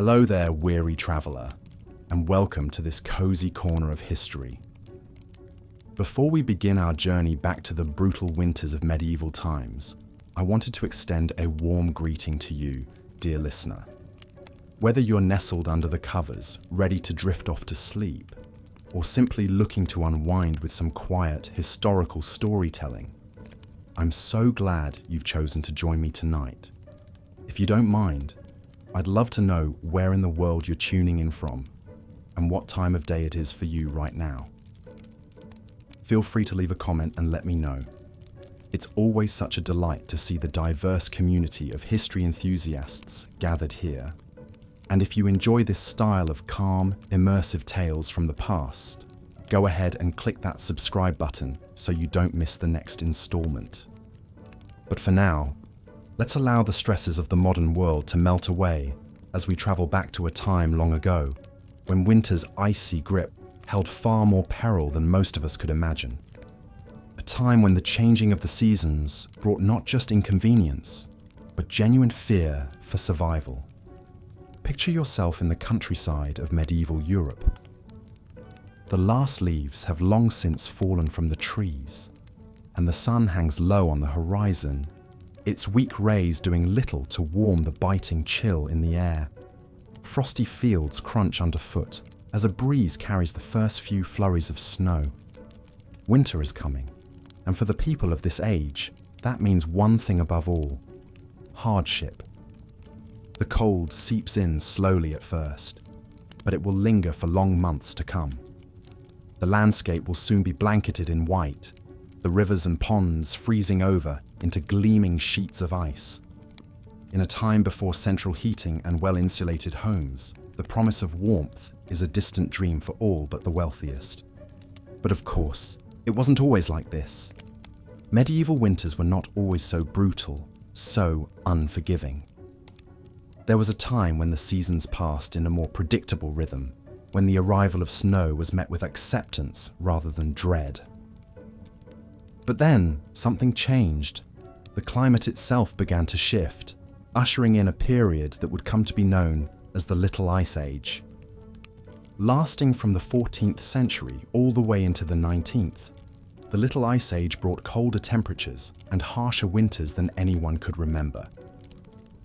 Hello there, weary traveller, and welcome to this cozy corner of history. Before we begin our journey back to the brutal winters of medieval times, I wanted to extend a warm greeting to you, dear listener. Whether you're nestled under the covers, ready to drift off to sleep, or simply looking to unwind with some quiet, historical storytelling, I'm so glad you've chosen to join me tonight. If you don't mind, I'd love to know where in the world you're tuning in from and what time of day it is for you right now. Feel free to leave a comment and let me know. It's always such a delight to see the diverse community of history enthusiasts gathered here. And if you enjoy this style of calm, immersive tales from the past, go ahead and click that subscribe button so you don't miss the next installment. But for now, let's allow the stresses of the modern world to melt away as we travel back to a time long ago when winter's icy grip held far more peril than most of us could imagine. A time when the changing of the seasons brought not just inconvenience, but genuine fear for survival. Picture yourself in the countryside of medieval Europe. The last leaves have long since fallen from the trees, and the sun hangs low on the horizon, its weak rays doing little to warm the biting chill in the air. Frosty fields crunch underfoot as a breeze carries the first few flurries of snow. Winter is coming, and for the people of this age, that means one thing above all: hardship. The cold seeps in slowly at first, but it will linger for long months to come. The landscape will soon be blanketed in white, the rivers and ponds freezing over into gleaming sheets of ice. In a time before central heating and well-insulated homes, the promise of warmth is a distant dream for all but the wealthiest. But of course, it wasn't always like this. Medieval winters were not always so brutal, so unforgiving. There was a time when the seasons passed in a more predictable rhythm, when the arrival of snow was met with acceptance rather than dread. But then, something changed. The climate itself began to shift, ushering in a period that would come to be known as the Little Ice Age. Lasting from the 14th century all the way into the 19th, the Little Ice Age brought colder temperatures and harsher winters than anyone could remember.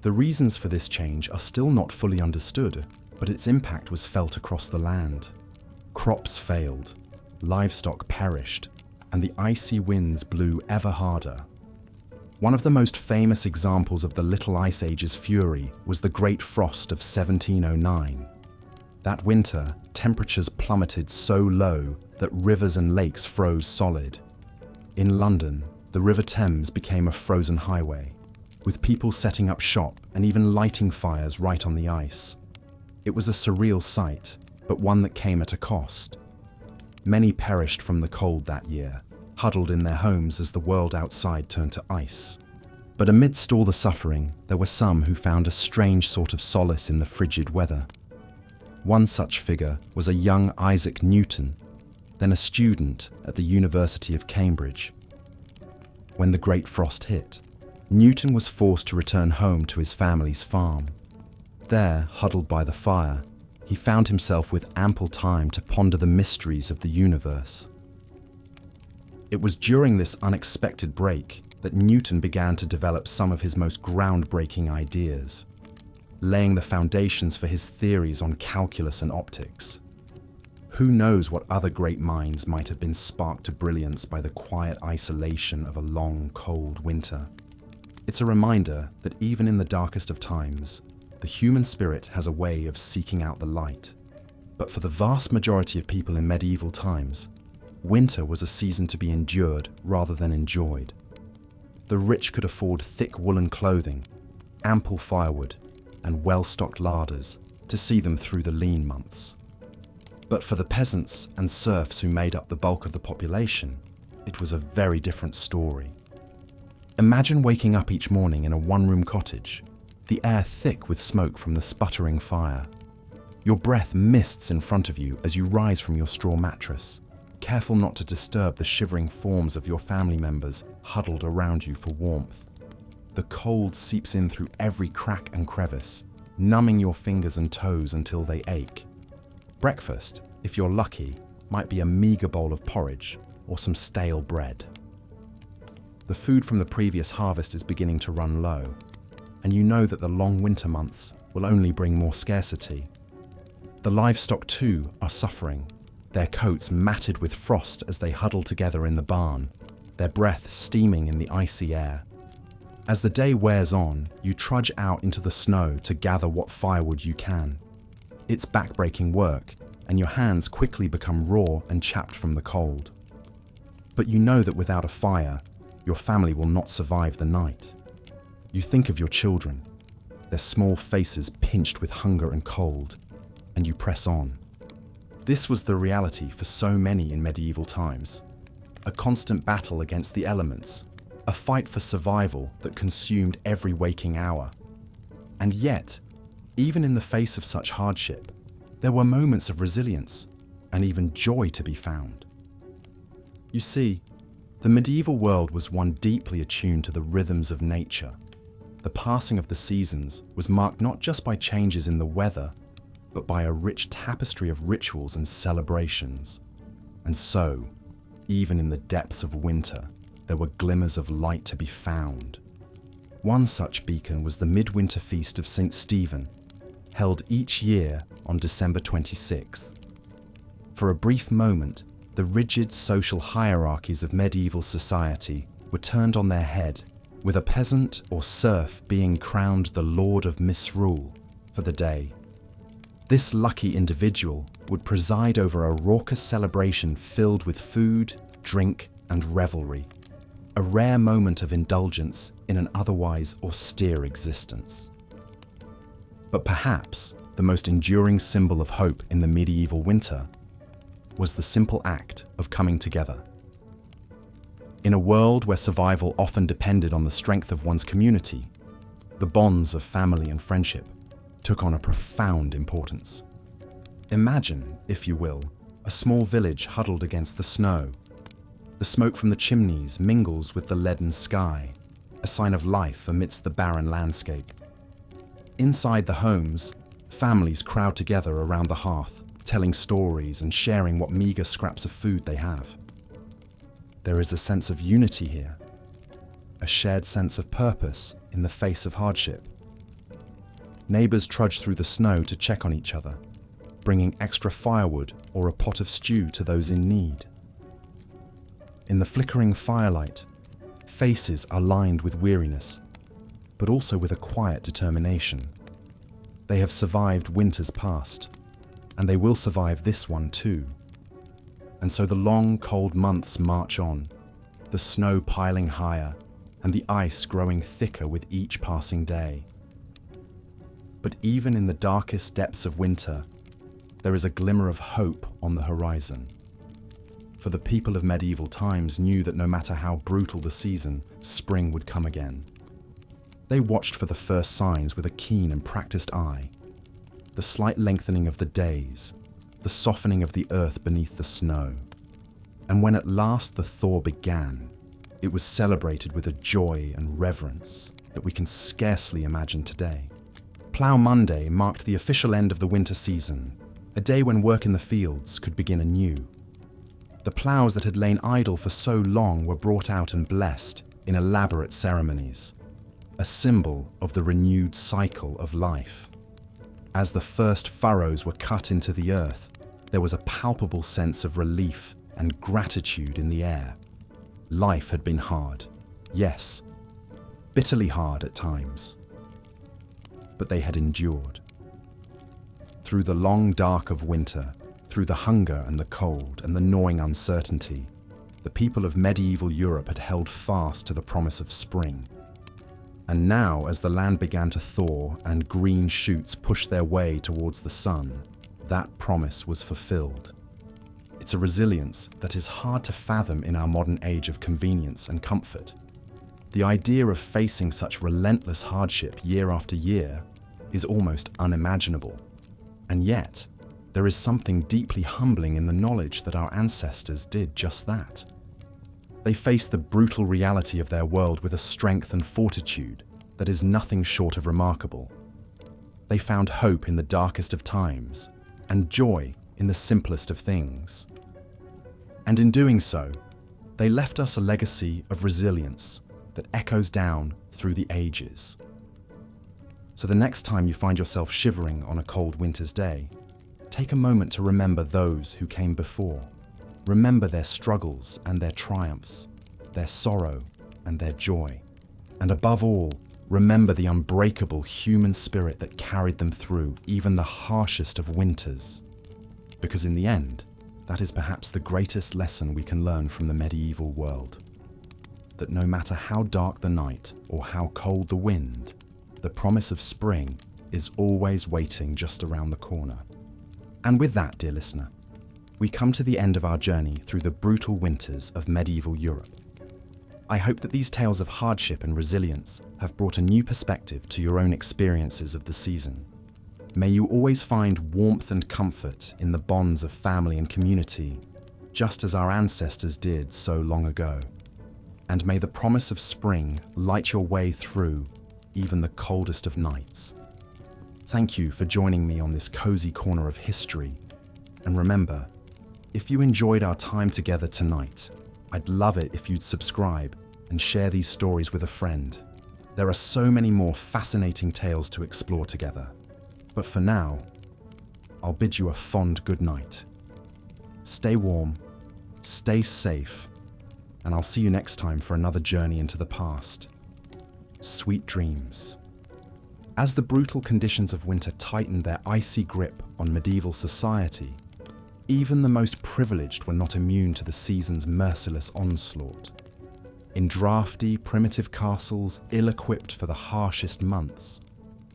The reasons for this change are still not fully understood, but its impact was felt across the land. Crops failed, livestock perished, and the icy winds blew ever harder. One of the most famous examples of the Little Ice Age's fury was the Great Frost of 1709. That winter, temperatures plummeted so low that rivers and lakes froze solid. In London, the River Thames became a frozen highway, with people setting up shop and even lighting fires right on the ice. It was a surreal sight, but one that came at a cost. Many perished from the cold that year, huddled in their homes as the world outside turned to ice. But amidst all the suffering, there were some who found a strange sort of solace in the frigid weather. One such figure was a young Isaac Newton, then a student at the University of Cambridge. When the Great Frost hit, Newton was forced to return home to his family's farm. There, huddled by the fire, he found himself with ample time to ponder the mysteries of the universe. It was during this unexpected break that Newton began to develop some of his most groundbreaking ideas, laying the foundations for his theories on calculus and optics. Who knows what other great minds might have been sparked to brilliance by the quiet isolation of a long, cold winter. It's a reminder that even in the darkest of times, the human spirit has a way of seeking out the light. But for the vast majority of people in medieval times, winter was a season to be endured rather than enjoyed. The rich could afford thick woolen clothing, ample firewood, and well-stocked larders to see them through the lean months. But for the peasants and serfs who made up the bulk of the population, it was a very different story. Imagine waking up each morning in a one-room cottage, the air thick with smoke from the sputtering fire. Your breath mists in front of you as you rise from your straw mattress, careful not to disturb the shivering forms of your family members huddled around you for warmth. The cold seeps in through every crack and crevice, numbing your fingers and toes until they ache. Breakfast, if you're lucky, might be a meager bowl of porridge or some stale bread. The food from the previous harvest is beginning to run low, and you know that the long winter months will only bring more scarcity. The livestock too are suffering, their coats matted with frost as they huddle together in the barn, their breath steaming in the icy air. As the day wears on, you trudge out into the snow to gather what firewood you can. It's backbreaking work, and your hands quickly become raw and chapped from the cold. But you know that without a fire, your family will not survive the night. You think of your children, their small faces pinched with hunger and cold, and you press on. This was the reality for so many in medieval times. A constant battle against the elements, a fight for survival that consumed every waking hour. And yet, even in the face of such hardship, there were moments of resilience and even joy to be found. You see, the medieval world was one deeply attuned to the rhythms of nature. The passing of the seasons was marked not just by changes in the weather, but by a rich tapestry of rituals and celebrations. And so, even in the depths of winter, there were glimmers of light to be found. One such beacon was the midwinter feast of St. Stephen, held each year on December 26th. For a brief moment, the rigid social hierarchies of medieval society were turned on their head, with a peasant or serf being crowned the Lord of Misrule for the day. This lucky individual would preside over a raucous celebration filled with food, drink, and revelry, a rare moment of indulgence in an otherwise austere existence. But perhaps the most enduring symbol of hope in the medieval winter was the simple act of coming together. In a world where survival often depended on the strength of one's community, the bonds of family and friendship took on a profound importance. Imagine, if you will, a small village huddled against the snow. The smoke from the chimneys mingles with the leaden sky, a sign of life amidst the barren landscape. Inside the homes, families crowd together around the hearth, telling stories and sharing what meager scraps of food they have. There is a sense of unity here, a shared sense of purpose in the face of hardship. Neighbors trudge through the snow to check on each other, bringing extra firewood or a pot of stew to those in need. In the flickering firelight, faces are lined with weariness, but also with a quiet determination. They have survived winters past, and they will survive this one too. And so the long, cold months march on, the snow piling higher and the ice growing thicker with each passing day. But even in the darkest depths of winter, there is a glimmer of hope on the horizon. For the people of medieval times knew that no matter how brutal the season, spring would come again. They watched for the first signs with a keen and practiced eye. The slight lengthening of the days, the softening of the earth beneath the snow. And when at last the thaw began, it was celebrated with a joy and reverence that we can scarcely imagine today. Plough Monday marked the official end of the winter season, a day when work in the fields could begin anew. The ploughs that had lain idle for so long were brought out and blessed in elaborate ceremonies, a symbol of the renewed cycle of life. As the first furrows were cut into the earth, there was a palpable sense of relief and gratitude in the air. Life had been hard, yes, bitterly hard at times, but they had endured. Through the long dark of winter, through the hunger and the cold and the gnawing uncertainty, the people of medieval Europe had held fast to the promise of spring. And now, as the land began to thaw and green shoots pushed their way towards the sun, that promise was fulfilled. It's a resilience that is hard to fathom in our modern age of convenience and comfort. The idea of facing such relentless hardship year after year is almost unimaginable. And yet, there is something deeply humbling in the knowledge that our ancestors did just that. They faced the brutal reality of their world with a strength and fortitude that is nothing short of remarkable. They found hope in the darkest of times and joy in the simplest of things. And in doing so, they left us a legacy of resilience that echoes down through the ages. So the next time you find yourself shivering on a cold winter's day, take a moment to remember those who came before. Remember their struggles and their triumphs, their sorrow and their joy. And above all, remember the unbreakable human spirit that carried them through even the harshest of winters. Because in the end, that is perhaps the greatest lesson we can learn from the medieval world. That no matter how dark the night or how cold the wind, the promise of spring is always waiting just around the corner. And with that, dear listener, we come to the end of our journey through the brutal winters of medieval Europe. I hope that these tales of hardship and resilience have brought a new perspective to your own experiences of the season. May you always find warmth and comfort in the bonds of family and community, just as our ancestors did so long ago. And may the promise of spring light your way through even the coldest of nights. Thank you for joining me on this cozy corner of history. And remember, if you enjoyed our time together tonight, I'd love it if you'd subscribe and share these stories with a friend. There are so many more fascinating tales to explore together. But for now, I'll bid you a fond good night. Stay warm, stay safe, and I'll see you next time for another journey into the past. Sweet dreams. As the brutal conditions of winter tightened their icy grip on medieval society, even the most privileged were not immune to the season's merciless onslaught. In drafty, primitive castles ill-equipped for the harshest months,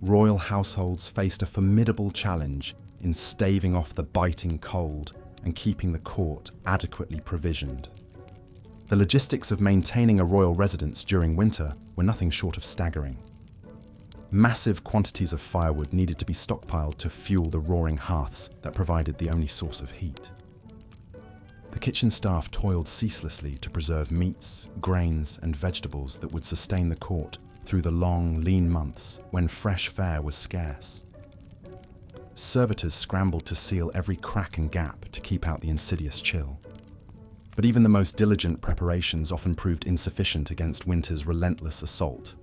royal households faced a formidable challenge in staving off the biting cold and keeping the court adequately provisioned. The logistics of maintaining a royal residence during winter were nothing short of staggering. Massive quantities of firewood needed to be stockpiled to fuel the roaring hearths that provided the only source of heat. The kitchen staff toiled ceaselessly to preserve meats, grains, and vegetables that would sustain the court through the long, lean months when fresh fare was scarce. Servitors scrambled to seal every crack and gap to keep out the insidious chill. But even the most diligent preparations often proved insufficient against winter's relentless assault.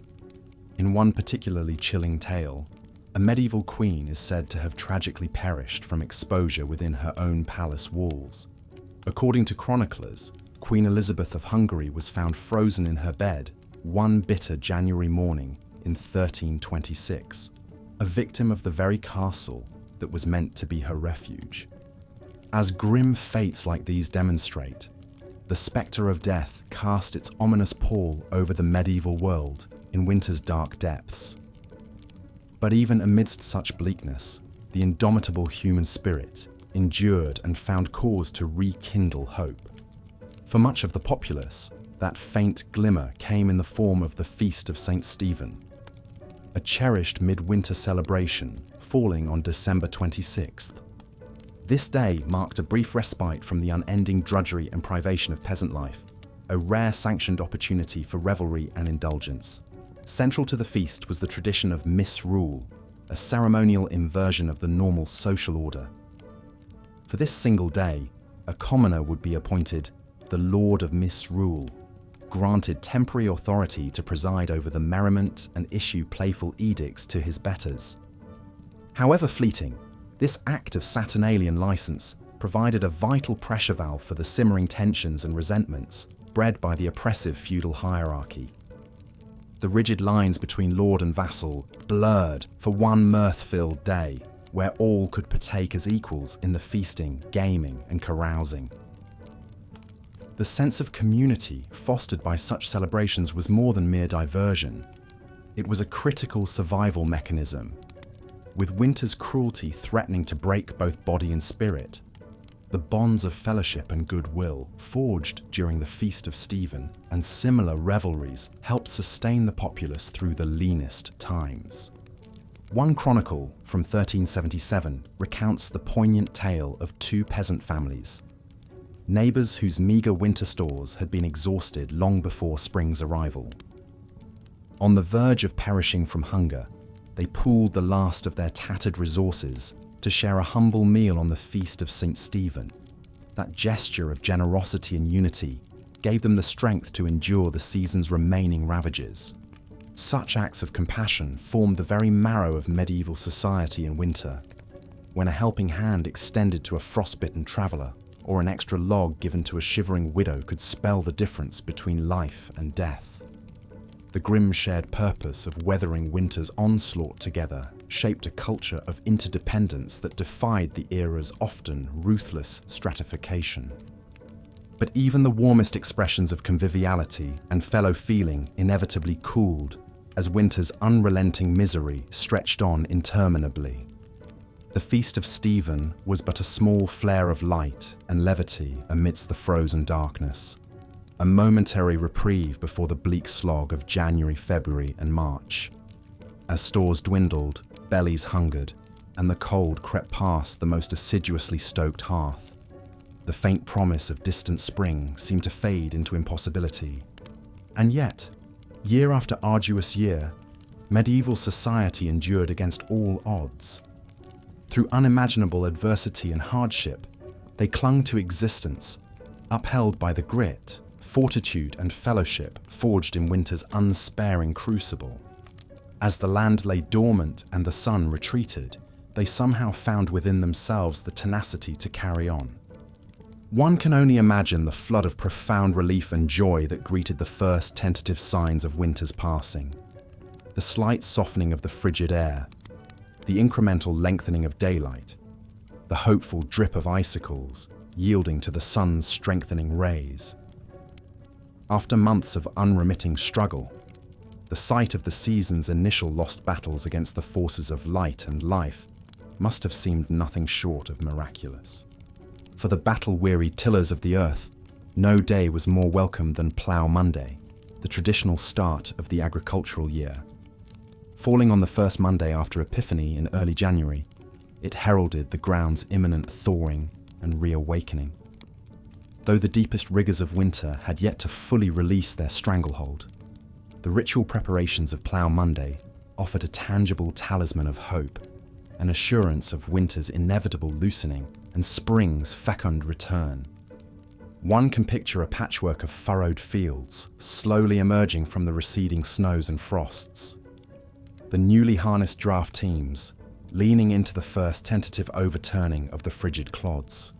In one particularly chilling tale, a medieval queen is said to have tragically perished from exposure within her own palace walls. According to chroniclers, Queen Elizabeth of Hungary was found frozen in her bed one bitter January morning in 1326, a victim of the very castle that was meant to be her refuge. As grim fates like these demonstrate, the spectre of death cast its ominous pall over the medieval world in winter's dark depths. But even amidst such bleakness, the indomitable human spirit endured and found cause to rekindle hope. For much of the populace, that faint glimmer came in the form of the Feast of St. Stephen, a cherished midwinter celebration falling on December 26th. This day marked a brief respite from the unending drudgery and privation of peasant life, a rare sanctioned opportunity for revelry and indulgence. Central to the feast was the tradition of misrule, a ceremonial inversion of the normal social order. For this single day, a commoner would be appointed the Lord of Misrule, granted temporary authority to preside over the merriment and issue playful edicts to his betters. However fleeting, this act of Saturnalian license provided a vital pressure valve for the simmering tensions and resentments bred by the oppressive feudal hierarchy. The rigid lines between lord and vassal blurred for one mirth-filled day, where all could partake as equals in the feasting, gaming, and carousing. The sense of community fostered by such celebrations was more than mere diversion. It was a critical survival mechanism. With winter's cruelty threatening to break both body and spirit, the bonds of fellowship and goodwill forged during the Feast of Stephen and similar revelries helped sustain the populace through the leanest times. One chronicle from 1377 recounts the poignant tale of two peasant families, neighbours whose meagre winter stores had been exhausted long before spring's arrival. On the verge of perishing from hunger, they pooled the last of their tattered resources to share a humble meal on the feast of St. Stephen. That gesture of generosity and unity gave them the strength to endure the season's remaining ravages. Such acts of compassion formed the very marrow of medieval society in winter, when a helping hand extended to a frostbitten traveller or an extra log given to a shivering widow could spell the difference between life and death. The grim shared purpose of weathering winter's onslaught together shaped a culture of interdependence that defied the era's often ruthless stratification. But even the warmest expressions of conviviality and fellow feeling inevitably cooled as winter's unrelenting misery stretched on interminably. The Feast of Stephen was but a small flare of light and levity amidst the frozen darkness, a momentary reprieve before the bleak slog of January, February, and March. As stores dwindled, bellies hungered, and the cold crept past the most assiduously stoked hearth, the faint promise of distant spring seemed to fade into impossibility. And yet, year after arduous year, medieval society endured against all odds. Through unimaginable adversity and hardship, they clung to existence, upheld by the grit, fortitude, and fellowship forged in winter's unsparing crucible. As the land lay dormant and the sun retreated, they somehow found within themselves the tenacity to carry on. One can only imagine the flood of profound relief and joy that greeted the first tentative signs of winter's passing. The slight softening of the frigid air, the incremental lengthening of daylight, the hopeful drip of icicles yielding to the sun's strengthening rays. After months of unremitting struggle, the sight of the season's initial lost battles against the forces of light and life must have seemed nothing short of miraculous. For the battle-weary tillers of the earth, no day was more welcome than Plough Monday, the traditional start of the agricultural year. Falling on the first Monday after Epiphany in early January, it heralded the ground's imminent thawing and reawakening. Though the deepest rigours of winter had yet to fully release their stranglehold, the ritual preparations of Plough Monday offered a tangible talisman of hope, an assurance of winter's inevitable loosening and spring's fecund return. One can picture a patchwork of furrowed fields slowly emerging from the receding snows and frosts. The newly harnessed draft teams leaning into the first tentative overturning of the frigid clods.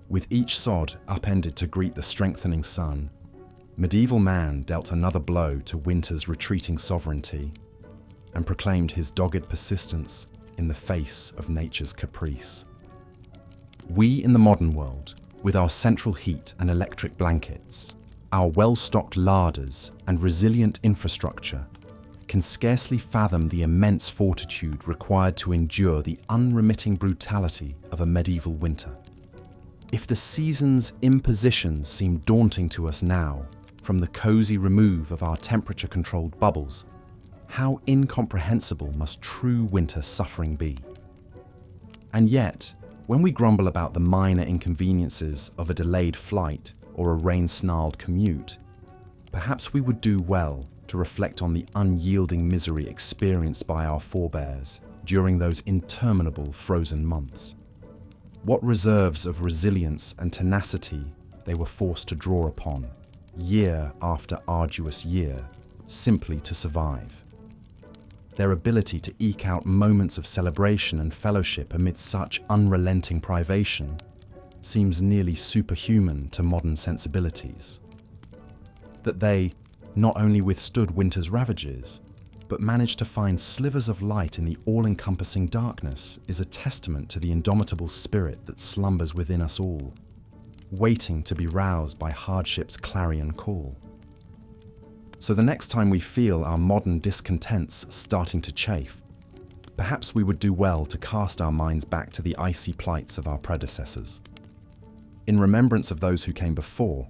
With each sod upended to greet the strengthening sun, medieval man dealt another blow to winter's retreating sovereignty and proclaimed his dogged persistence in the face of nature's caprice. We in the modern world, with our central heat and electric blankets, our well-stocked larders and resilient infrastructure, can scarcely fathom the immense fortitude required to endure the unremitting brutality of a medieval winter. If the season's impositions seem daunting to us now, from the cozy remove of our temperature-controlled bubbles, how incomprehensible must true winter suffering be? And yet, when we grumble about the minor inconveniences of a delayed flight or a rain-snarled commute, perhaps we would do well to reflect on the unyielding misery experienced by our forebears during those interminable frozen months. What reserves of resilience and tenacity they were forced to draw upon, year after arduous year, simply to survive. Their ability to eke out moments of celebration and fellowship amid such unrelenting privation seems nearly superhuman to modern sensibilities. That they not only withstood winter's ravages, but managed to find slivers of light in the all-encompassing darkness is a testament to the indomitable spirit that slumbers within us all, waiting to be roused by hardship's clarion call. So the next time we feel our modern discontents starting to chafe, perhaps we would do well to cast our minds back to the icy plights of our predecessors. In remembrance of those who came before,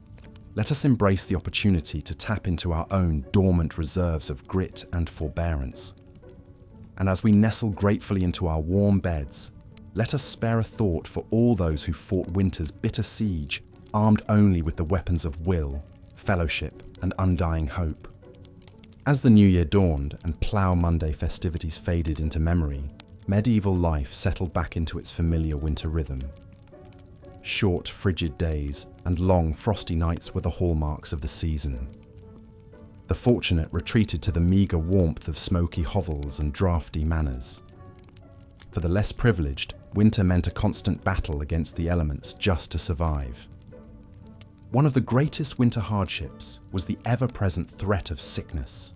let us embrace the opportunity to tap into our own dormant reserves of grit and forbearance. And as we nestle gratefully into our warm beds, let us spare a thought for all those who fought winter's bitter siege, armed only with the weapons of will, fellowship, and undying hope. As the new year dawned and Plough Monday festivities faded into memory, medieval life settled back into its familiar winter rhythm. Short, frigid days and long, frosty nights were the hallmarks of the season. The fortunate retreated to the meagre warmth of smoky hovels and draughty manors. For the less privileged, winter meant a constant battle against the elements just to survive. One of the greatest winter hardships was the ever-present threat of sickness.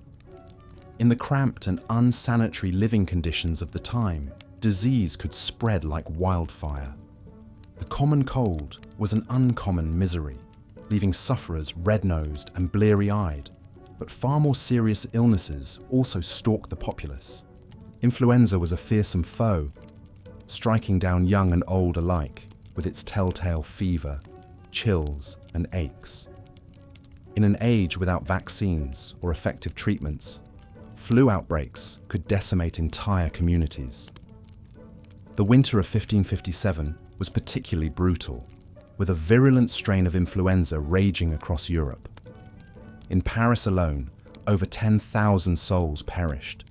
In the cramped and unsanitary living conditions of the time, disease could spread like wildfire. The common cold was an uncommon misery, leaving sufferers red-nosed and bleary-eyed. But far more serious illnesses also stalked the populace. Influenza was a fearsome foe, striking down young and old alike with its telltale fever, chills, and aches. In an age without vaccines or effective treatments, flu outbreaks could decimate entire communities. The winter of 1557 was particularly brutal, with a virulent strain of influenza raging across Europe. In Paris alone, over 10,000 souls perished.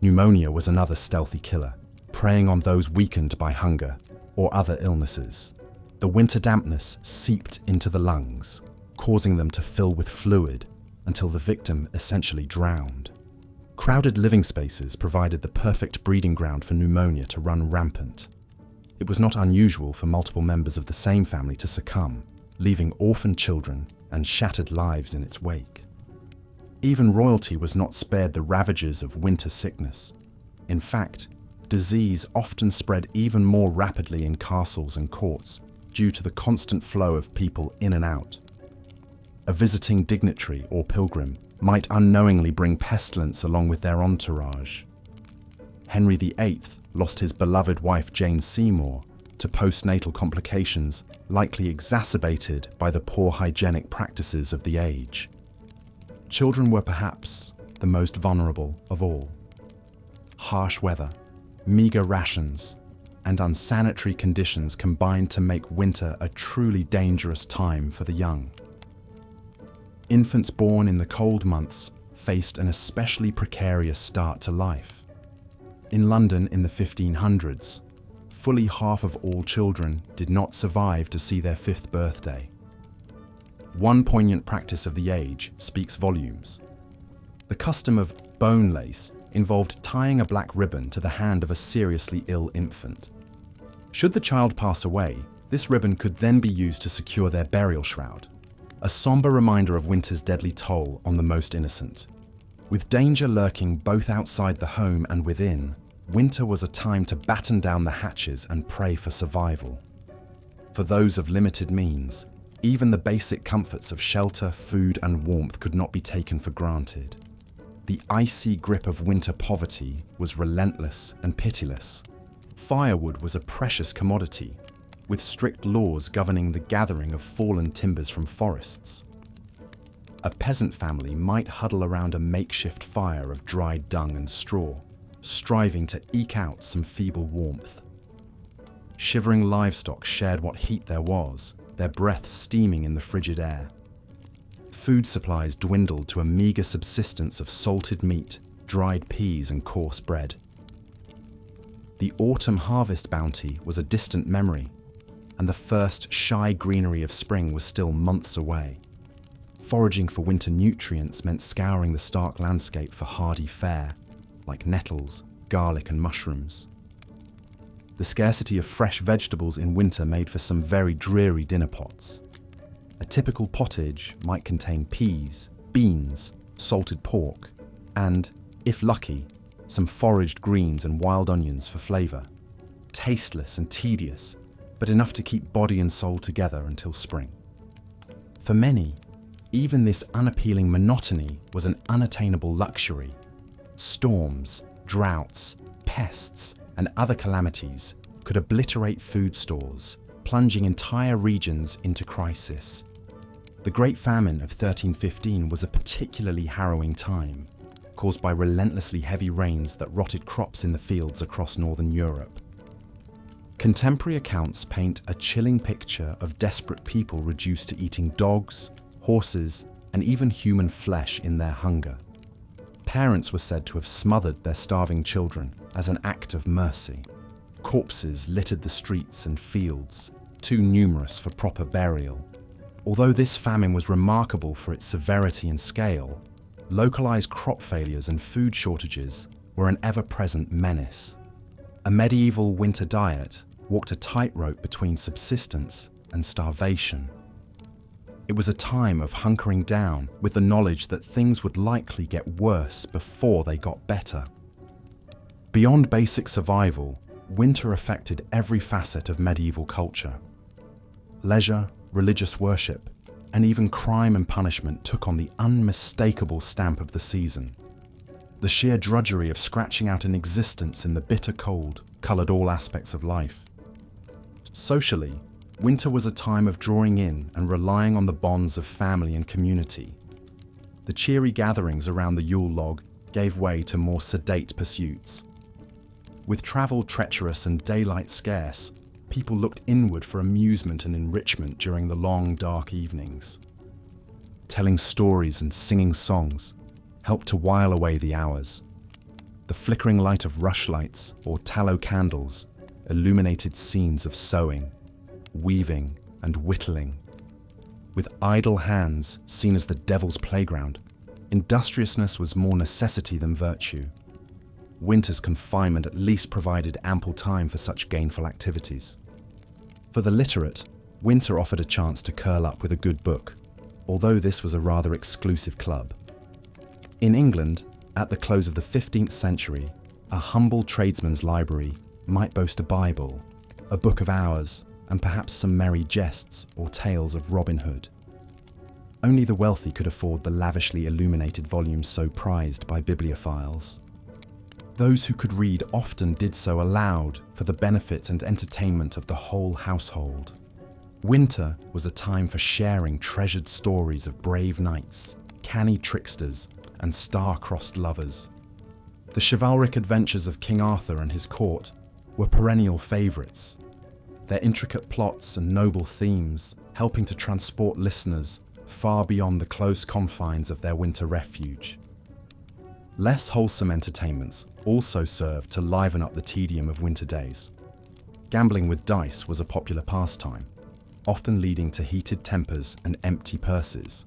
Pneumonia was another stealthy killer, preying on those weakened by hunger or other illnesses. The winter dampness seeped into the lungs, causing them to fill with fluid until the victim essentially drowned. Crowded living spaces provided the perfect breeding ground for pneumonia to run rampant. It was not unusual for multiple members of the same family to succumb, leaving orphaned children and shattered lives in its wake. Even royalty was not spared the ravages of winter sickness. In fact, disease often spread even more rapidly in castles and courts due to the constant flow of people in and out. A visiting dignitary or pilgrim might unknowingly bring pestilence along with their entourage. Henry VIII lost his beloved wife Jane Seymour to postnatal complications likely exacerbated by the poor hygienic practices of the age. Children were perhaps the most vulnerable of all. Harsh weather, meagre rations, and unsanitary conditions combined to make winter a truly dangerous time for the young. Infants born in the cold months faced an especially precarious start to life. In London in the 1500s, fully half of all children did not survive to see their 5th birthday. One poignant practice of the age speaks volumes. The custom of bone lace involved tying a black ribbon to the hand of a seriously ill infant. Should the child pass away, this ribbon could then be used to secure their burial shroud, a somber reminder of winter's deadly toll on the most innocent. With danger lurking both outside the home and within, winter was a time to batten down the hatches and pray for survival. For those of limited means, even the basic comforts of shelter, food, and warmth could not be taken for granted. The icy grip of winter poverty was relentless and pitiless. Firewood was a precious commodity, with strict laws governing the gathering of fallen timbers from forests. A peasant family might huddle around a makeshift fire of dried dung and straw, striving to eke out some feeble warmth. Shivering livestock shared what heat there was, their breath steaming in the frigid air. Food supplies dwindled to a meagre subsistence of salted meat, dried peas, and coarse bread. The autumn harvest bounty was a distant memory, and the first shy greenery of spring was still months away. Foraging for winter nutrients meant scouring the stark landscape for hardy fare, like nettles, garlic, and mushrooms. The scarcity of fresh vegetables in winter made for some very dreary dinner pots. A typical pottage might contain peas, beans, salted pork, and, if lucky, some foraged greens and wild onions for flavour. Tasteless and tedious, but enough to keep body and soul together until spring. For many, even this unappealing monotony was an unattainable luxury. Storms, droughts, pests, and other calamities could obliterate food stores, plunging entire regions into crisis. The Great Famine of 1315 was a particularly harrowing time, caused by relentlessly heavy rains that rotted crops in the fields across northern Europe. Contemporary accounts paint a chilling picture of desperate people reduced to eating dogs, horses, and even human flesh in their hunger. Parents were said to have smothered their starving children as an act of mercy. Corpses littered the streets and fields, too numerous for proper burial. Although this famine was remarkable for its severity and scale, localized crop failures and food shortages were an ever-present menace. A medieval winter diet walked a tightrope between subsistence and starvation. It was a time of hunkering down with the knowledge that things would likely get worse before they got better. Beyond basic survival, winter affected every facet of medieval culture. Leisure, religious worship, and even crime and punishment took on the unmistakable stamp of the season. The sheer drudgery of scratching out an existence in the bitter cold coloured all aspects of life. Socially, winter was a time of drawing in and relying on the bonds of family and community. The cheery gatherings around the Yule log gave way to more sedate pursuits. With travel treacherous and daylight scarce, people looked inward for amusement and enrichment during the long, dark evenings. Telling stories and singing songs helped to while away the hours. The flickering light of rushlights or tallow candles illuminated scenes of sewing, weaving, and whittling. With idle hands seen as the devil's playground, industriousness was more necessity than virtue. Winter's confinement at least provided ample time for such gainful activities. For the literate, winter offered a chance to curl up with a good book, although this was a rather exclusive club. In England, at the close of the 15th century, a humble tradesman's library might boast a Bible, a book of hours, and perhaps some merry jests or tales of Robin Hood. Only the wealthy could afford the lavishly illuminated volumes so prized by bibliophiles. Those who could read often did so aloud for the benefit and entertainment of the whole household. Winter was a time for sharing treasured stories of brave knights, canny tricksters, and star-crossed lovers. The chivalric adventures of King Arthur and his court were perennial favourites, their intricate plots and noble themes helping to transport listeners far beyond the close confines of their winter refuge. Less wholesome entertainments also served to liven up the tedium of winter days. Gambling with dice was a popular pastime, often leading to heated tempers and empty purses.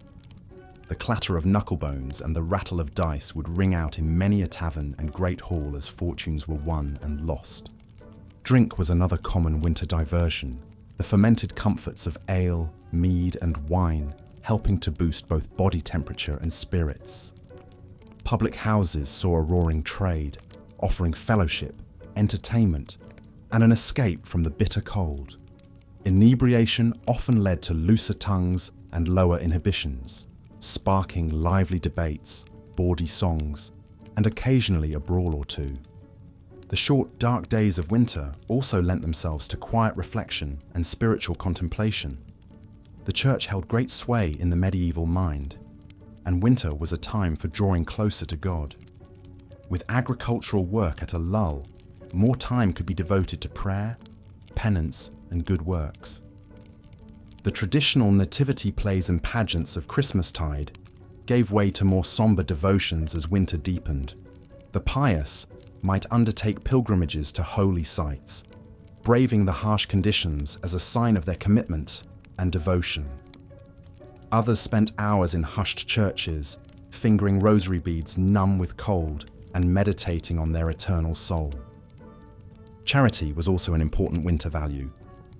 The clatter of knucklebones and the rattle of dice would ring out in many a tavern and great hall as fortunes were won and lost. Drink was another common winter diversion, the fermented comforts of ale, mead, and wine helping to boost both body temperature and spirits. Public houses saw a roaring trade, offering fellowship, entertainment, and an escape from the bitter cold. Inebriation often led to looser tongues and lower inhibitions, sparking lively debates, bawdy songs, and occasionally a brawl or two. The short, dark days of winter also lent themselves to quiet reflection and spiritual contemplation. The church held great sway in the medieval mind, and winter was a time for drawing closer to God. With agricultural work at a lull, more time could be devoted to prayer, penance, and good works. The traditional nativity plays and pageants of Christmastide gave way to more somber devotions as winter deepened. The pious might undertake pilgrimages to holy sites, braving the harsh conditions as a sign of their commitment and devotion. Others spent hours in hushed churches, fingering rosary beads numb with cold and meditating on their eternal soul. Charity was also an important winter value,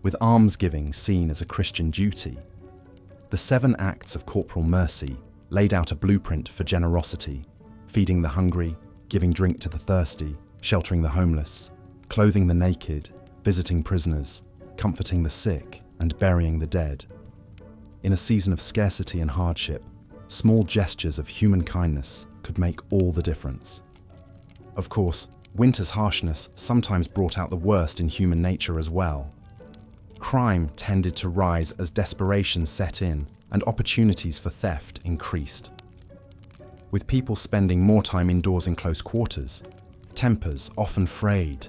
with almsgiving seen as a Christian duty. The 7 acts of corporal mercy laid out a blueprint for generosity, feeding the hungry, giving drink to the thirsty, sheltering the homeless, clothing the naked, visiting prisoners, comforting the sick, and burying the dead. In a season of scarcity and hardship, small gestures of human kindness could make all the difference. Of course, winter's harshness sometimes brought out the worst in human nature as well. Crime tended to rise as desperation set in and opportunities for theft increased. With people spending more time indoors in close quarters, tempers often frayed,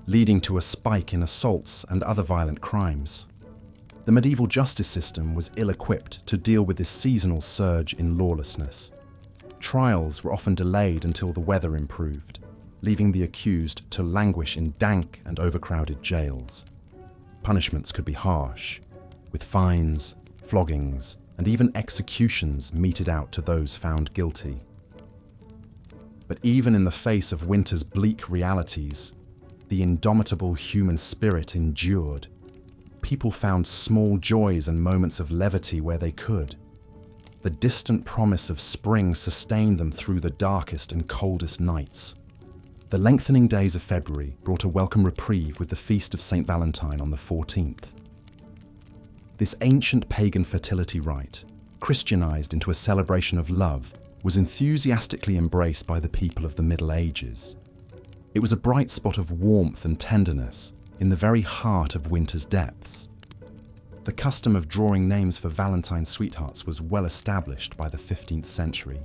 leading to a spike in assaults and other violent crimes. The medieval justice system was ill-equipped to deal with this seasonal surge in lawlessness. Trials were often delayed until the weather improved, leaving the accused to languish in dank and overcrowded jails. Punishments could be harsh, with fines, floggings, and even executions meted out to those found guilty. But even in the face of winter's bleak realities, the indomitable human spirit endured. People found small joys and moments of levity where they could. The distant promise of spring sustained them through the darkest and coldest nights. The lengthening days of February brought a welcome reprieve with the feast of St. Valentine on the 14th. This ancient pagan fertility rite, Christianized into a celebration of love, was enthusiastically embraced by the people of the Middle Ages. It was a bright spot of warmth and tenderness in the very heart of winter's depths. The custom of drawing names for Valentine's sweethearts was well established by the 15th century.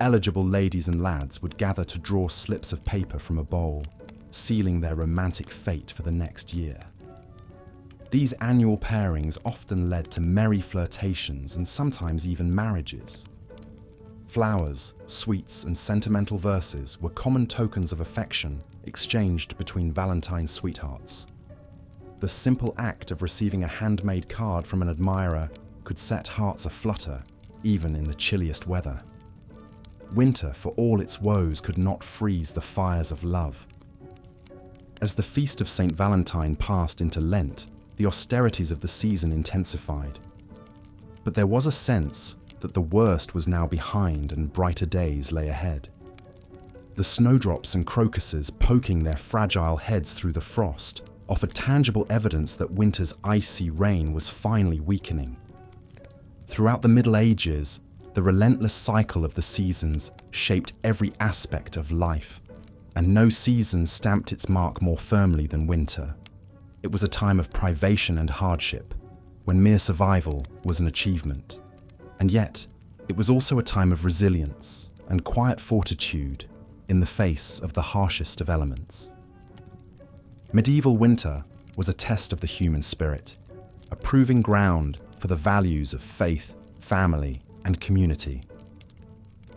Eligible ladies and lads would gather to draw slips of paper from a bowl, sealing their romantic fate for the next year. These annual pairings often led to merry flirtations and sometimes even marriages. Flowers, sweets, and sentimental verses were common tokens of affection exchanged between Valentine's sweethearts. The simple act of receiving a handmade card from an admirer could set hearts aflutter, even in the chilliest weather. Winter, for all its woes, could not freeze the fires of love. As the feast of St. Valentine passed into Lent, the austerities of the season intensified. But there was a sense that the worst was now behind and brighter days lay ahead. The snowdrops and crocuses poking their fragile heads through the frost offered tangible evidence that winter's icy reign was finally weakening. Throughout the Middle Ages, the relentless cycle of the seasons shaped every aspect of life, and no season stamped its mark more firmly than winter. It was a time of privation and hardship, when mere survival was an achievement. And yet, it was also a time of resilience and quiet fortitude in the face of the harshest of elements. Medieval winter was a test of the human spirit, a proving ground for the values of faith, family, and community.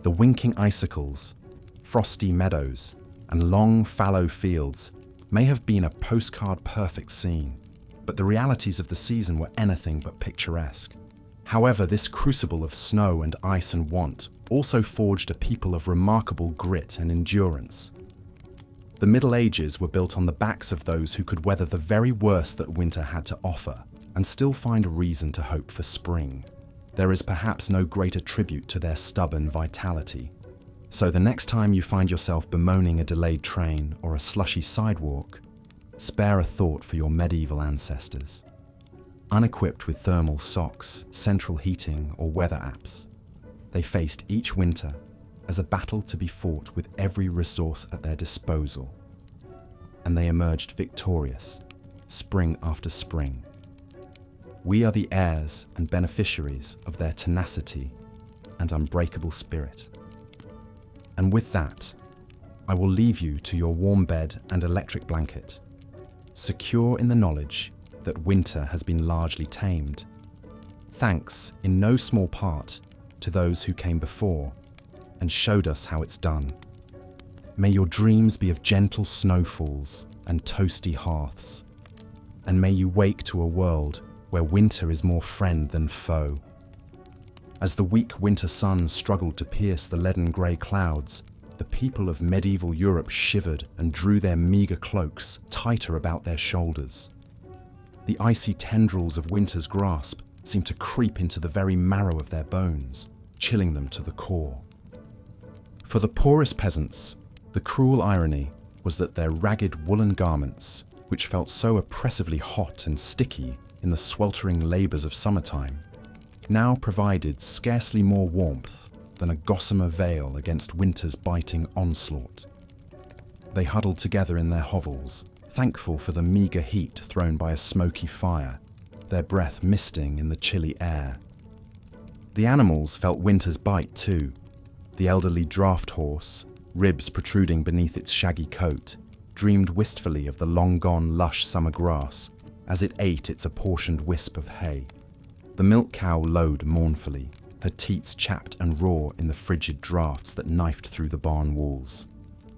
The winking icicles, frosty meadows, and long fallow fields may have been a postcard-perfect scene, but the realities of the season were anything but picturesque. However, this crucible of snow and ice and want also forged a people of remarkable grit and endurance. The Middle Ages were built on the backs of those who could weather the very worst that winter had to offer and still find a reason to hope for spring. There is perhaps no greater tribute to their stubborn vitality. So the next time you find yourself bemoaning a delayed train or a slushy sidewalk, spare a thought for your medieval ancestors. Unequipped with thermal socks, central heating, or weather apps, they faced each winter as a battle to be fought with every resource at their disposal. And they emerged victorious, spring after spring. We are the heirs and beneficiaries of their tenacity and unbreakable spirit. And with that, I will leave you to your warm bed and electric blanket, secure in the knowledge that winter has been largely tamed, thanks in no small part to those who came before and showed us how it's done. May your dreams be of gentle snowfalls and toasty hearths, and may you wake to a world where winter is more friend than foe. As the weak winter sun struggled to pierce the leaden grey clouds, the people of medieval Europe shivered and drew their meagre cloaks tighter about their shoulders. The icy tendrils of winter's grasp seemed to creep into the very marrow of their bones, chilling them to the core. For the poorest peasants, the cruel irony was that their ragged woolen garments, which felt so oppressively hot and sticky in the sweltering labours of summertime, now provided scarcely more warmth than a gossamer veil against winter's biting onslaught. They huddled together in their hovels, thankful for the meagre heat thrown by a smoky fire, their breath misting in the chilly air. The animals felt winter's bite too. The elderly draught horse, ribs protruding beneath its shaggy coat, dreamed wistfully of the long-gone lush summer grass as it ate its apportioned wisp of hay. The milk cow lowed mournfully, her teats chapped and raw in the frigid draughts that knifed through the barn walls.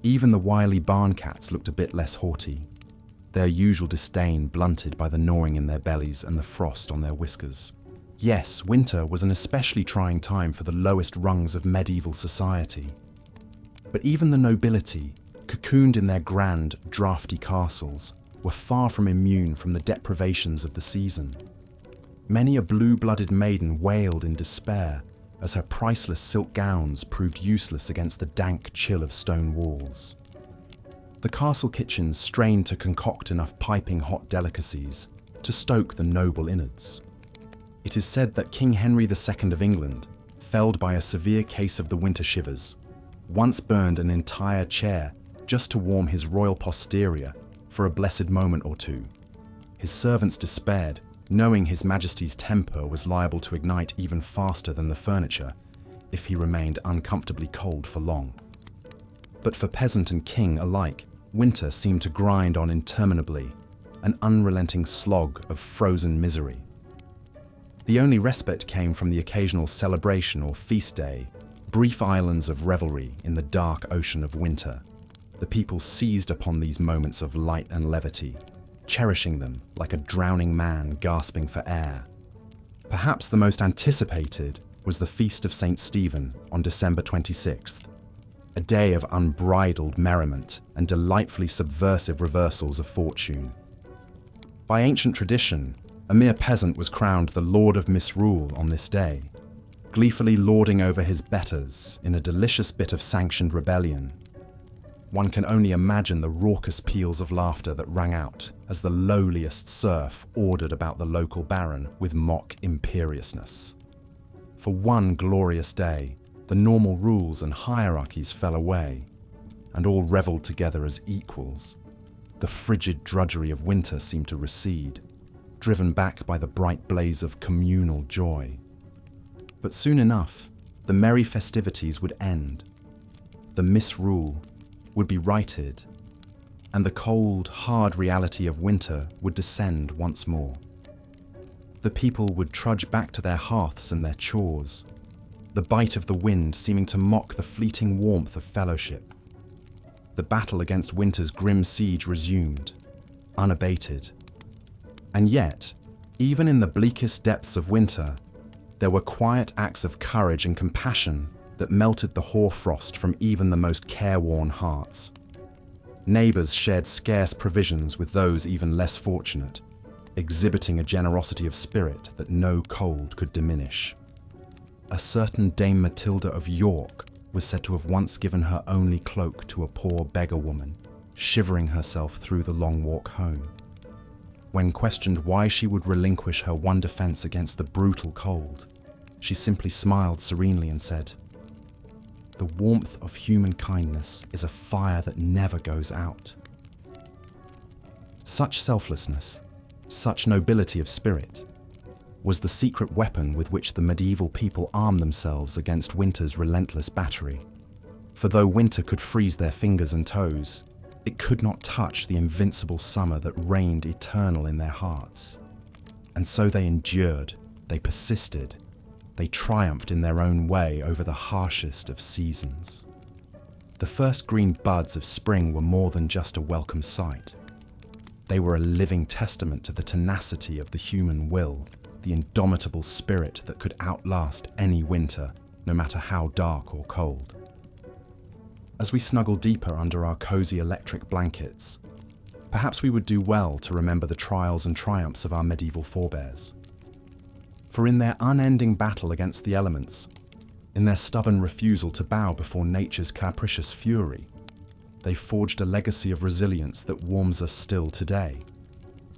Even the wily barn cats looked a bit less haughty, their usual disdain blunted by the gnawing in their bellies and the frost on their whiskers. Yes, winter was an especially trying time for the lowest rungs of medieval society. But even the nobility, cocooned in their grand, draughty castles, were far from immune from the deprivations of the season. Many a blue-blooded maiden wailed in despair as her priceless silk gowns proved useless against the dank chill of stone walls. The castle kitchens strained to concoct enough piping hot delicacies to stoke the noble innards. It is said that King Henry II of England, felled by a severe case of the winter shivers, once burned an entire chair just to warm his royal posterior for a blessed moment or two. His servants despaired, knowing His Majesty's temper was liable to ignite even faster than the furniture if he remained uncomfortably cold for long. But for peasant and king alike, winter seemed to grind on interminably, an unrelenting slog of frozen misery. The only respite came from the occasional celebration or feast day, brief islands of revelry in the dark ocean of winter. The people seized upon these moments of light and levity, cherishing them like a drowning man gasping for air. Perhaps the most anticipated was the Feast of St. Stephen on December 26th, a day of unbridled merriment and delightfully subversive reversals of fortune. By ancient tradition, a mere peasant was crowned the Lord of Misrule on this day, gleefully lording over his betters in a delicious bit of sanctioned rebellion. One can only imagine the raucous peals of laughter that rang out as the lowliest serf ordered about the local baron with mock imperiousness. For one glorious day, the normal rules and hierarchies fell away, and all revelled together as equals. The frigid drudgery of winter seemed to recede, driven back by the bright blaze of communal joy. But soon enough, the merry festivities would end. The misrule would be righted, and the cold, hard reality of winter would descend once more. The people would trudge back to their hearths and their chores, the bite of the wind seeming to mock the fleeting warmth of fellowship. The battle against winter's grim siege resumed, unabated. And yet, even in the bleakest depths of winter, there were quiet acts of courage and compassion that melted the hoarfrost from even the most careworn hearts. Neighbours shared scarce provisions with those even less fortunate, exhibiting a generosity of spirit that no cold could diminish. A certain Dame Matilda of York was said to have once given her only cloak to a poor beggar woman, shivering herself through the long walk home. When questioned why she would relinquish her one defence against the brutal cold, she simply smiled serenely and said, "The warmth of human kindness is a fire that never goes out." Such selflessness, such nobility of spirit, was the secret weapon with which the medieval people armed themselves against winter's relentless battery. For though winter could freeze their fingers and toes, it could not touch the invincible summer that reigned eternal in their hearts. And so they endured, they persisted, they triumphed in their own way over the harshest of seasons. The first green buds of spring were more than just a welcome sight. They were a living testament to the tenacity of the human will, the indomitable spirit that could outlast any winter, no matter how dark or cold. As we snuggle deeper under our cozy electric blankets, perhaps we would do well to remember the trials and triumphs of our medieval forebears. For in their unending battle against the elements, in their stubborn refusal to bow before nature's capricious fury, they forged a legacy of resilience that warms us still today.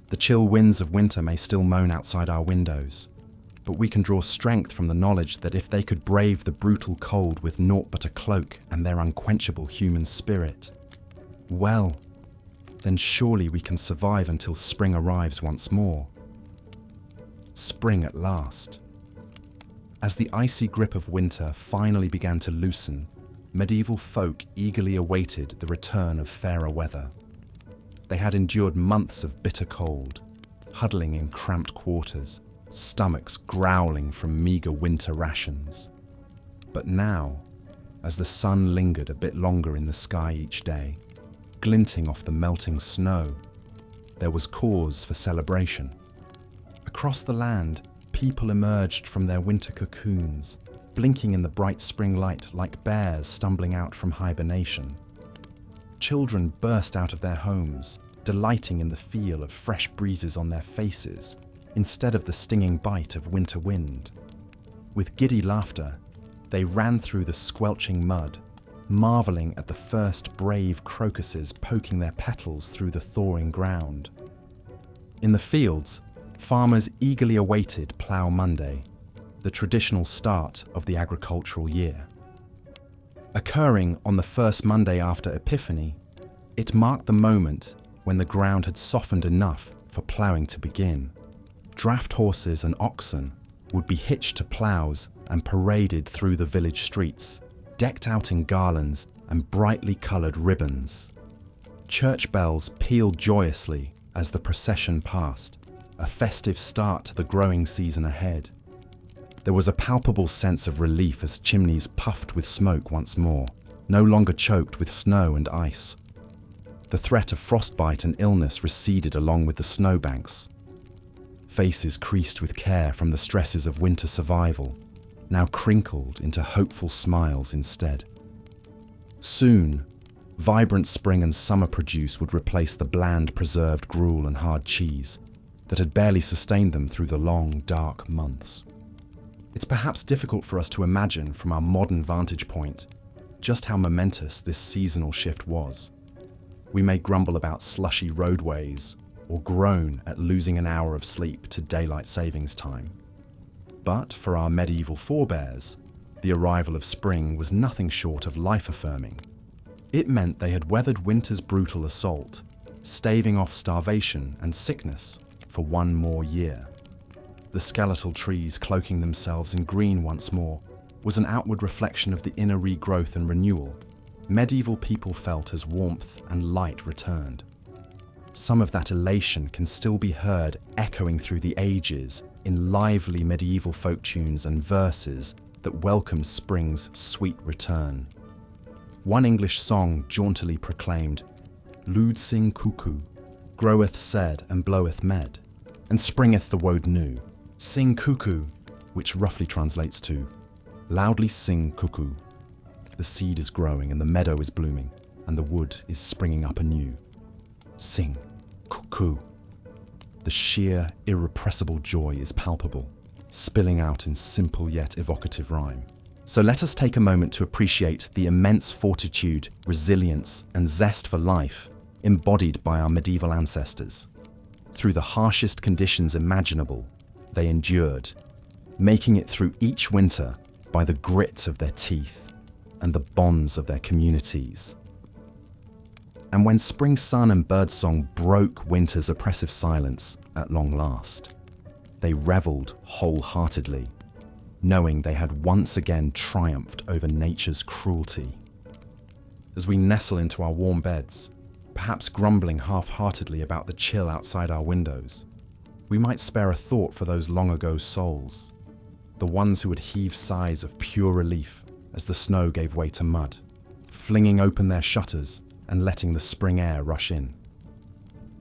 The chill winds of winter may still moan outside our windows, but we can draw strength from the knowledge that if they could brave the brutal cold with naught but a cloak and their unquenchable human spirit, well, then surely we can survive until spring arrives once more. Spring at last. As the icy grip of winter finally began to loosen, medieval folk eagerly awaited the return of fairer weather. They had endured months of bitter cold, huddling in cramped quarters, stomachs growling from meager winter rations. But now, as the sun lingered a bit longer in the sky each day, glinting off the melting snow, there was cause for celebration. Across the land, people emerged from their winter cocoons, blinking in the bright spring light like bears stumbling out from hibernation. Children burst out of their homes, delighting in the feel of fresh breezes on their faces, instead of the stinging bite of winter wind. With giddy laughter, they ran through the squelching mud, marveling at the first brave crocuses poking their petals through the thawing ground. In the fields, farmers eagerly awaited Plough Monday, the traditional start of the agricultural year. Occurring on the first Monday after Epiphany, it marked the moment when the ground had softened enough for ploughing to begin. Draft horses and oxen would be hitched to ploughs and paraded through the village streets, decked out in garlands and brightly coloured ribbons. Church bells pealed joyously as the procession passed, a festive start to the growing season ahead. There was a palpable sense of relief as chimneys puffed with smoke once more, no longer choked with snow and ice. The threat of frostbite and illness receded along with the snowbanks. Faces creased with care from the stresses of winter survival, now crinkled into hopeful smiles instead. Soon, vibrant spring and summer produce would replace the bland preserved gruel and hard cheese that had barely sustained them through the long, dark months. It's perhaps difficult for us to imagine from our modern vantage point just how momentous this seasonal shift was. We may grumble about slushy roadways or groan at losing an hour of sleep to daylight savings time. But for our medieval forebears, the arrival of spring was nothing short of life-affirming. It meant they had weathered winter's brutal assault, staving off starvation and sickness for one more year. The skeletal trees cloaking themselves in green once more was an outward reflection of the inner regrowth and renewal medieval people felt as warmth and light returned. Some of that elation can still be heard echoing through the ages in lively medieval folk tunes and verses that welcome spring's sweet return. One English song jauntily proclaimed, "Lud sing cuckoo, groweth said and bloweth med, and springeth the woad new. Sing cuckoo," which roughly translates to, "Loudly sing cuckoo." The seed is growing and the meadow is blooming, and the wood is springing up anew. Sing cuckoo. The sheer, irrepressible joy is palpable, spilling out in simple yet evocative rhyme. So let us take a moment to appreciate the immense fortitude, resilience, and zest for life embodied by our medieval ancestors. Through the harshest conditions imaginable, they endured, making it through each winter by the grit of their teeth and the bonds of their communities. And when spring sun and birdsong broke winter's oppressive silence at long last, they revelled wholeheartedly, knowing they had once again triumphed over nature's cruelty. As we nestle into our warm beds, perhaps grumbling half-heartedly about the chill outside our windows, we might spare a thought for those long-ago souls, the ones who would heave sighs of pure relief as the snow gave way to mud, flinging open their shutters and letting the spring air rush in.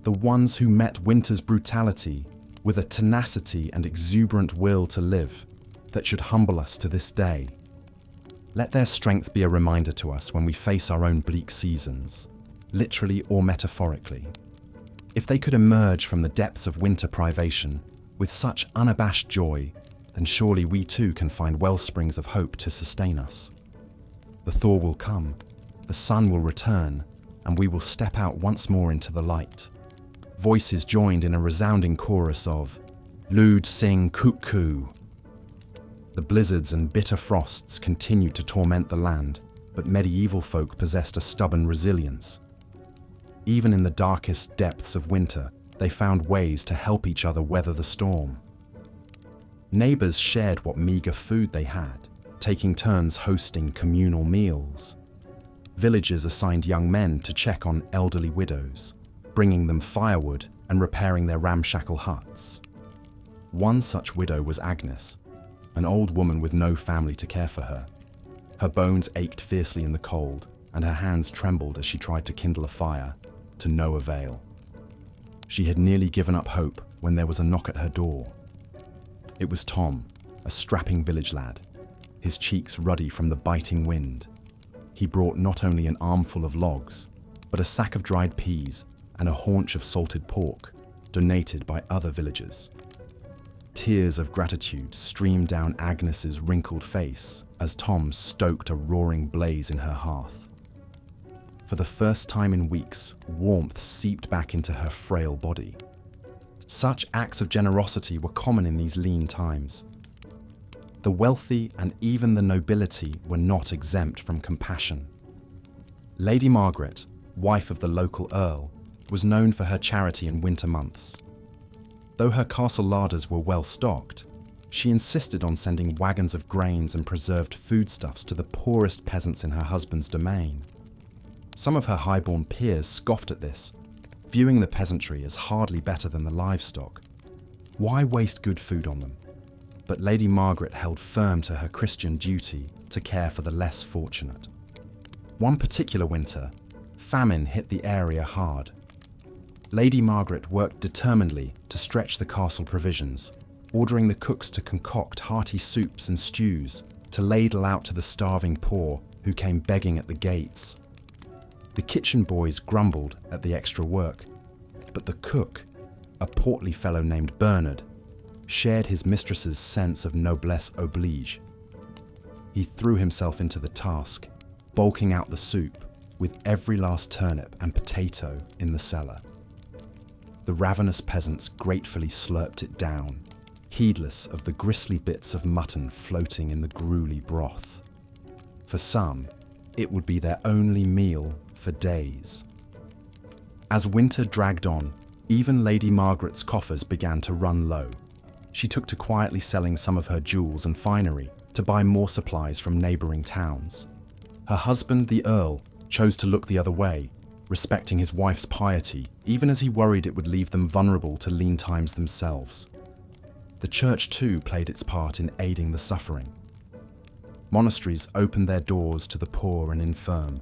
The ones who met winter's brutality with a tenacity and exuberant will to live that should humble us to this day. Let their strength be a reminder to us when we face our own bleak seasons, literally or metaphorically. If they could emerge from the depths of winter privation with such unabashed joy, then surely we too can find wellsprings of hope to sustain us. The thaw will come, the sun will return, and we will step out once more into the light. Voices joined in a resounding chorus of "Lud sing cuckoo." The blizzards and bitter frosts continued to torment the land, but medieval folk possessed a stubborn resilience. Even in the darkest depths of winter, they found ways to help each other weather the storm. Neighbours shared what meagre food they had, taking turns hosting communal meals. Villagers assigned young men to check on elderly widows, bringing them firewood and repairing their ramshackle huts. One such widow was Agnes, an old woman with no family to care for her. Her bones ached fiercely in the cold, and her hands trembled as she tried to kindle a fire, to no avail. She had nearly given up hope when there was a knock at her door. It was Tom, a strapping village lad, his cheeks ruddy from the biting wind. He brought not only an armful of logs, but a sack of dried peas and a haunch of salted pork, donated by other villagers. Tears of gratitude streamed down Agnes's wrinkled face as Tom stoked a roaring blaze in her hearth. For the first time in weeks, warmth seeped back into her frail body. Such acts of generosity were common in these lean times. The wealthy and even the nobility were not exempt from compassion. Lady Margaret, wife of the local earl, was known for her charity in winter months. Though her castle larders were well stocked, she insisted on sending wagons of grains and preserved foodstuffs to the poorest peasants in her husband's domain. Some of her highborn peers scoffed at this, viewing the peasantry as hardly better than the livestock. Why waste good food on them? But Lady Margaret held firm to her Christian duty to care for the less fortunate. One particular winter, famine hit the area hard. Lady Margaret worked determinedly to stretch the castle provisions, ordering the cooks to concoct hearty soups and stews to ladle out to the starving poor who came begging at the gates. The kitchen boys grumbled at the extra work, but the cook, a portly fellow named Bernard, shared his mistress's sense of noblesse oblige. He threw himself into the task, bulking out the soup with every last turnip and potato in the cellar. The ravenous peasants gratefully slurped it down, heedless of the gristly bits of mutton floating in the gruely broth. For some, it would be their only meal for days. As winter dragged on, even Lady Margaret's coffers began to run low. She took to quietly selling some of her jewels and finery to buy more supplies from neighbouring towns. Her husband, the Earl, chose to look the other way, respecting his wife's piety, even as he worried it would leave them vulnerable to lean times themselves. The church too played its part in aiding the suffering. Monasteries opened their doors to the poor and infirm,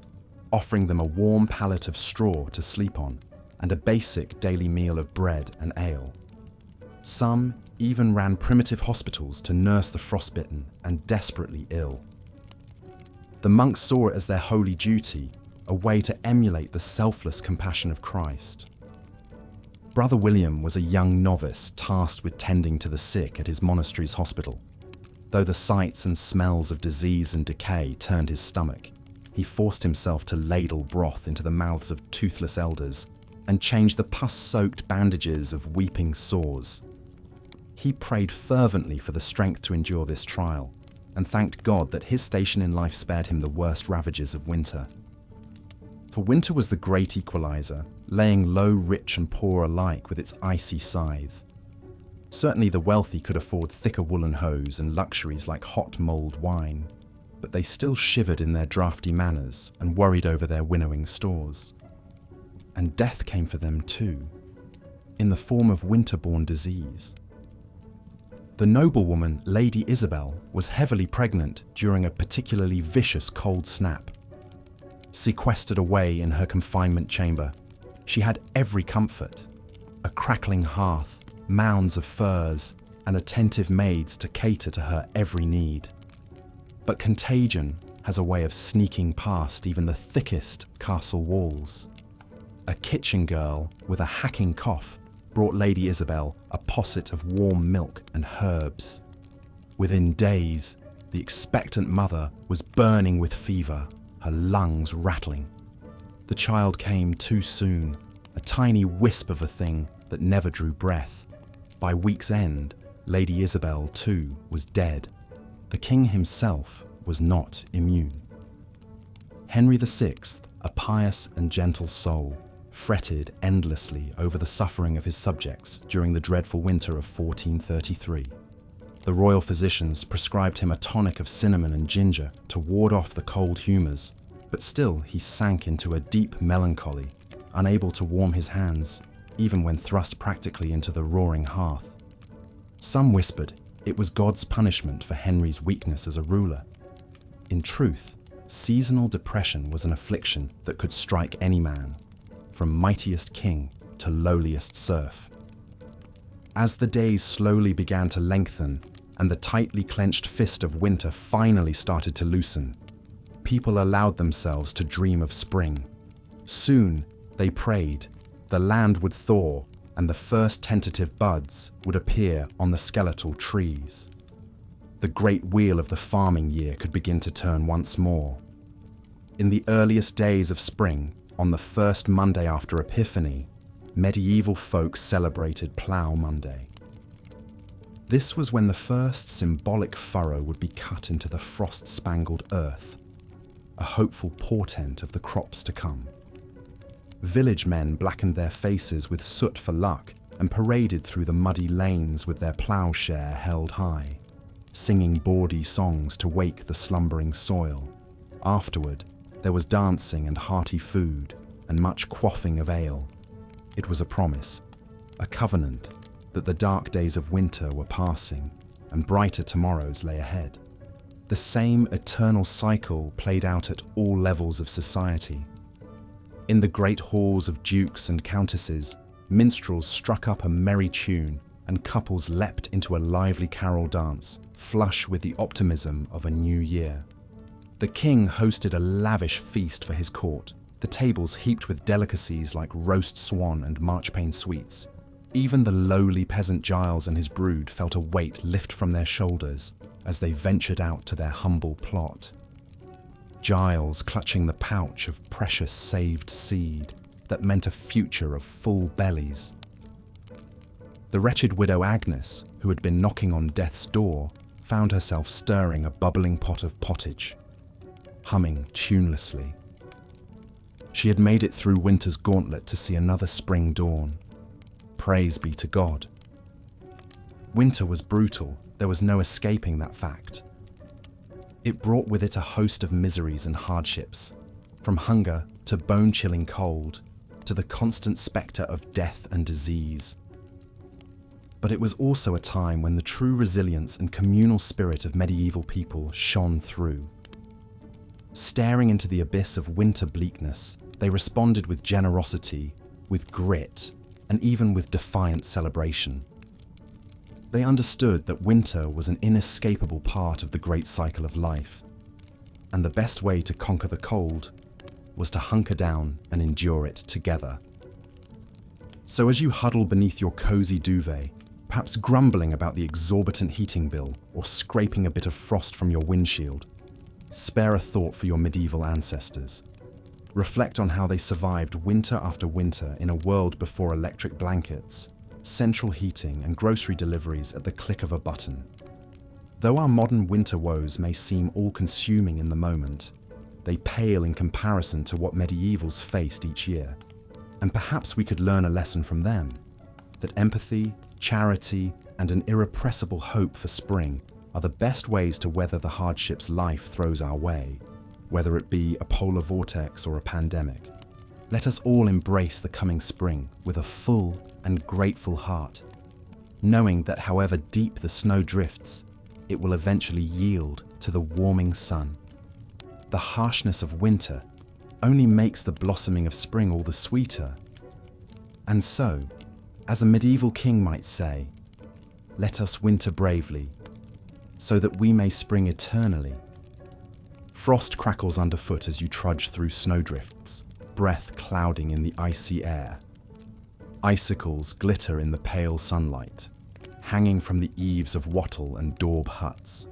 offering them a warm pallet of straw to sleep on and a basic daily meal of bread and ale. Some even ran primitive hospitals to nurse the frostbitten and desperately ill. The monks saw it as their holy duty, a way to emulate the selfless compassion of Christ. Brother William was a young novice tasked with tending to the sick at his monastery's hospital. Though the sights and smells of disease and decay turned his stomach, he forced himself to ladle broth into the mouths of toothless elders and change the pus-soaked bandages of weeping sores. He prayed fervently for the strength to endure this trial and thanked God that his station in life spared him the worst ravages of winter. For winter was the great equalizer, laying low rich and poor alike with its icy scythe. Certainly the wealthy could afford thicker woolen hose and luxuries like hot mulled wine, but they still shivered in their draughty manners and worried over their winnowing stores. And death came for them too, in the form of winter-borne disease. The noblewoman Lady Isabel was heavily pregnant during a particularly vicious cold snap. Sequestered away in her confinement chamber, she had every comfort: a crackling hearth, mounds of furs, and attentive maids to cater to her every need. But contagion has a way of sneaking past even the thickest castle walls. A kitchen girl with a hacking cough brought Lady Isabel a posset of warm milk and herbs. Within days, the expectant mother was burning with fever, her lungs rattling. The child came too soon, a tiny wisp of a thing that never drew breath. By week's end, Lady Isabel too was dead. The king himself was not immune. Henry VI, a pious and gentle soul, fretted endlessly over the suffering of his subjects during the dreadful winter of 1433. The royal physicians prescribed him a tonic of cinnamon and ginger to ward off the cold humours, but still he sank into a deep melancholy, unable to warm his hands, even when thrust practically into the roaring hearth. Some whispered it was God's punishment for Henry's weakness as a ruler. In truth, seasonal depression was an affliction that could strike any man, from mightiest king to lowliest serf. As the days slowly began to lengthen and the tightly clenched fist of winter finally started to loosen, people allowed themselves to dream of spring. Soon, they prayed, the land would thaw and the first tentative buds would appear on the skeletal trees. The great wheel of the farming year could begin to turn once more. In the earliest days of spring, on the first Monday after Epiphany, medieval folk celebrated Plough Monday. This was when the first symbolic furrow would be cut into the frost-spangled earth, a hopeful portent of the crops to come. Village men blackened their faces with soot for luck and paraded through the muddy lanes with their ploughshare held high, singing bawdy songs to wake the slumbering soil. Afterward, there was dancing and hearty food, and much quaffing of ale. It was a promise, a covenant, that the dark days of winter were passing and brighter tomorrows lay ahead. The same eternal cycle played out at all levels of society. In the great halls of dukes and countesses, minstrels struck up a merry tune and couples leapt into a lively carol dance, flush with the optimism of a new year. The king hosted a lavish feast for his court, the tables heaped with delicacies like roast swan and marchpane sweets. Even the lowly peasant Giles and his brood felt a weight lift from their shoulders as they ventured out to their humble plot. Giles clutching the pouch of precious saved seed that meant a future of full bellies. The wretched widow Agnes, who had been knocking on death's door, found herself stirring a bubbling pot of pottage, humming tunelessly. She had made it through winter's gauntlet to see another spring dawn. Praise be to God. Winter was brutal, there was no escaping that fact. It brought with it a host of miseries and hardships, from hunger to bone-chilling cold, to the constant spectre of death and disease. But it was also a time when the true resilience and communal spirit of medieval people shone through. Staring into the abyss of winter bleakness, they responded with generosity, with grit, and even with defiant celebration. They understood that winter was an inescapable part of the great cycle of life, and the best way to conquer the cold was to hunker down and endure it together. So as you huddle beneath your cozy duvet, perhaps grumbling about the exorbitant heating bill or scraping a bit of frost from your windshield, spare a thought for your medieval ancestors. Reflect on how they survived winter after winter in a world before electric blankets, central heating, and grocery deliveries at the click of a button. Though our modern winter woes may seem all-consuming in the moment, they pale in comparison to what medievals faced each year. And perhaps we could learn a lesson from them, that empathy, charity, and an irrepressible hope for spring are the best ways to weather the hardships life throws our way, whether it be a polar vortex or a pandemic. Let us all embrace the coming spring with a full and grateful heart, knowing that however deep the snow drifts, it will eventually yield to the warming sun. The harshness of winter only makes the blossoming of spring all the sweeter. And so, as a medieval king might say, let us winter bravely, so that we may spring eternally. Frost crackles underfoot as you trudge through snowdrifts, breath clouding in the icy air. Icicles glitter in the pale sunlight, hanging from the eaves of wattle and daub huts.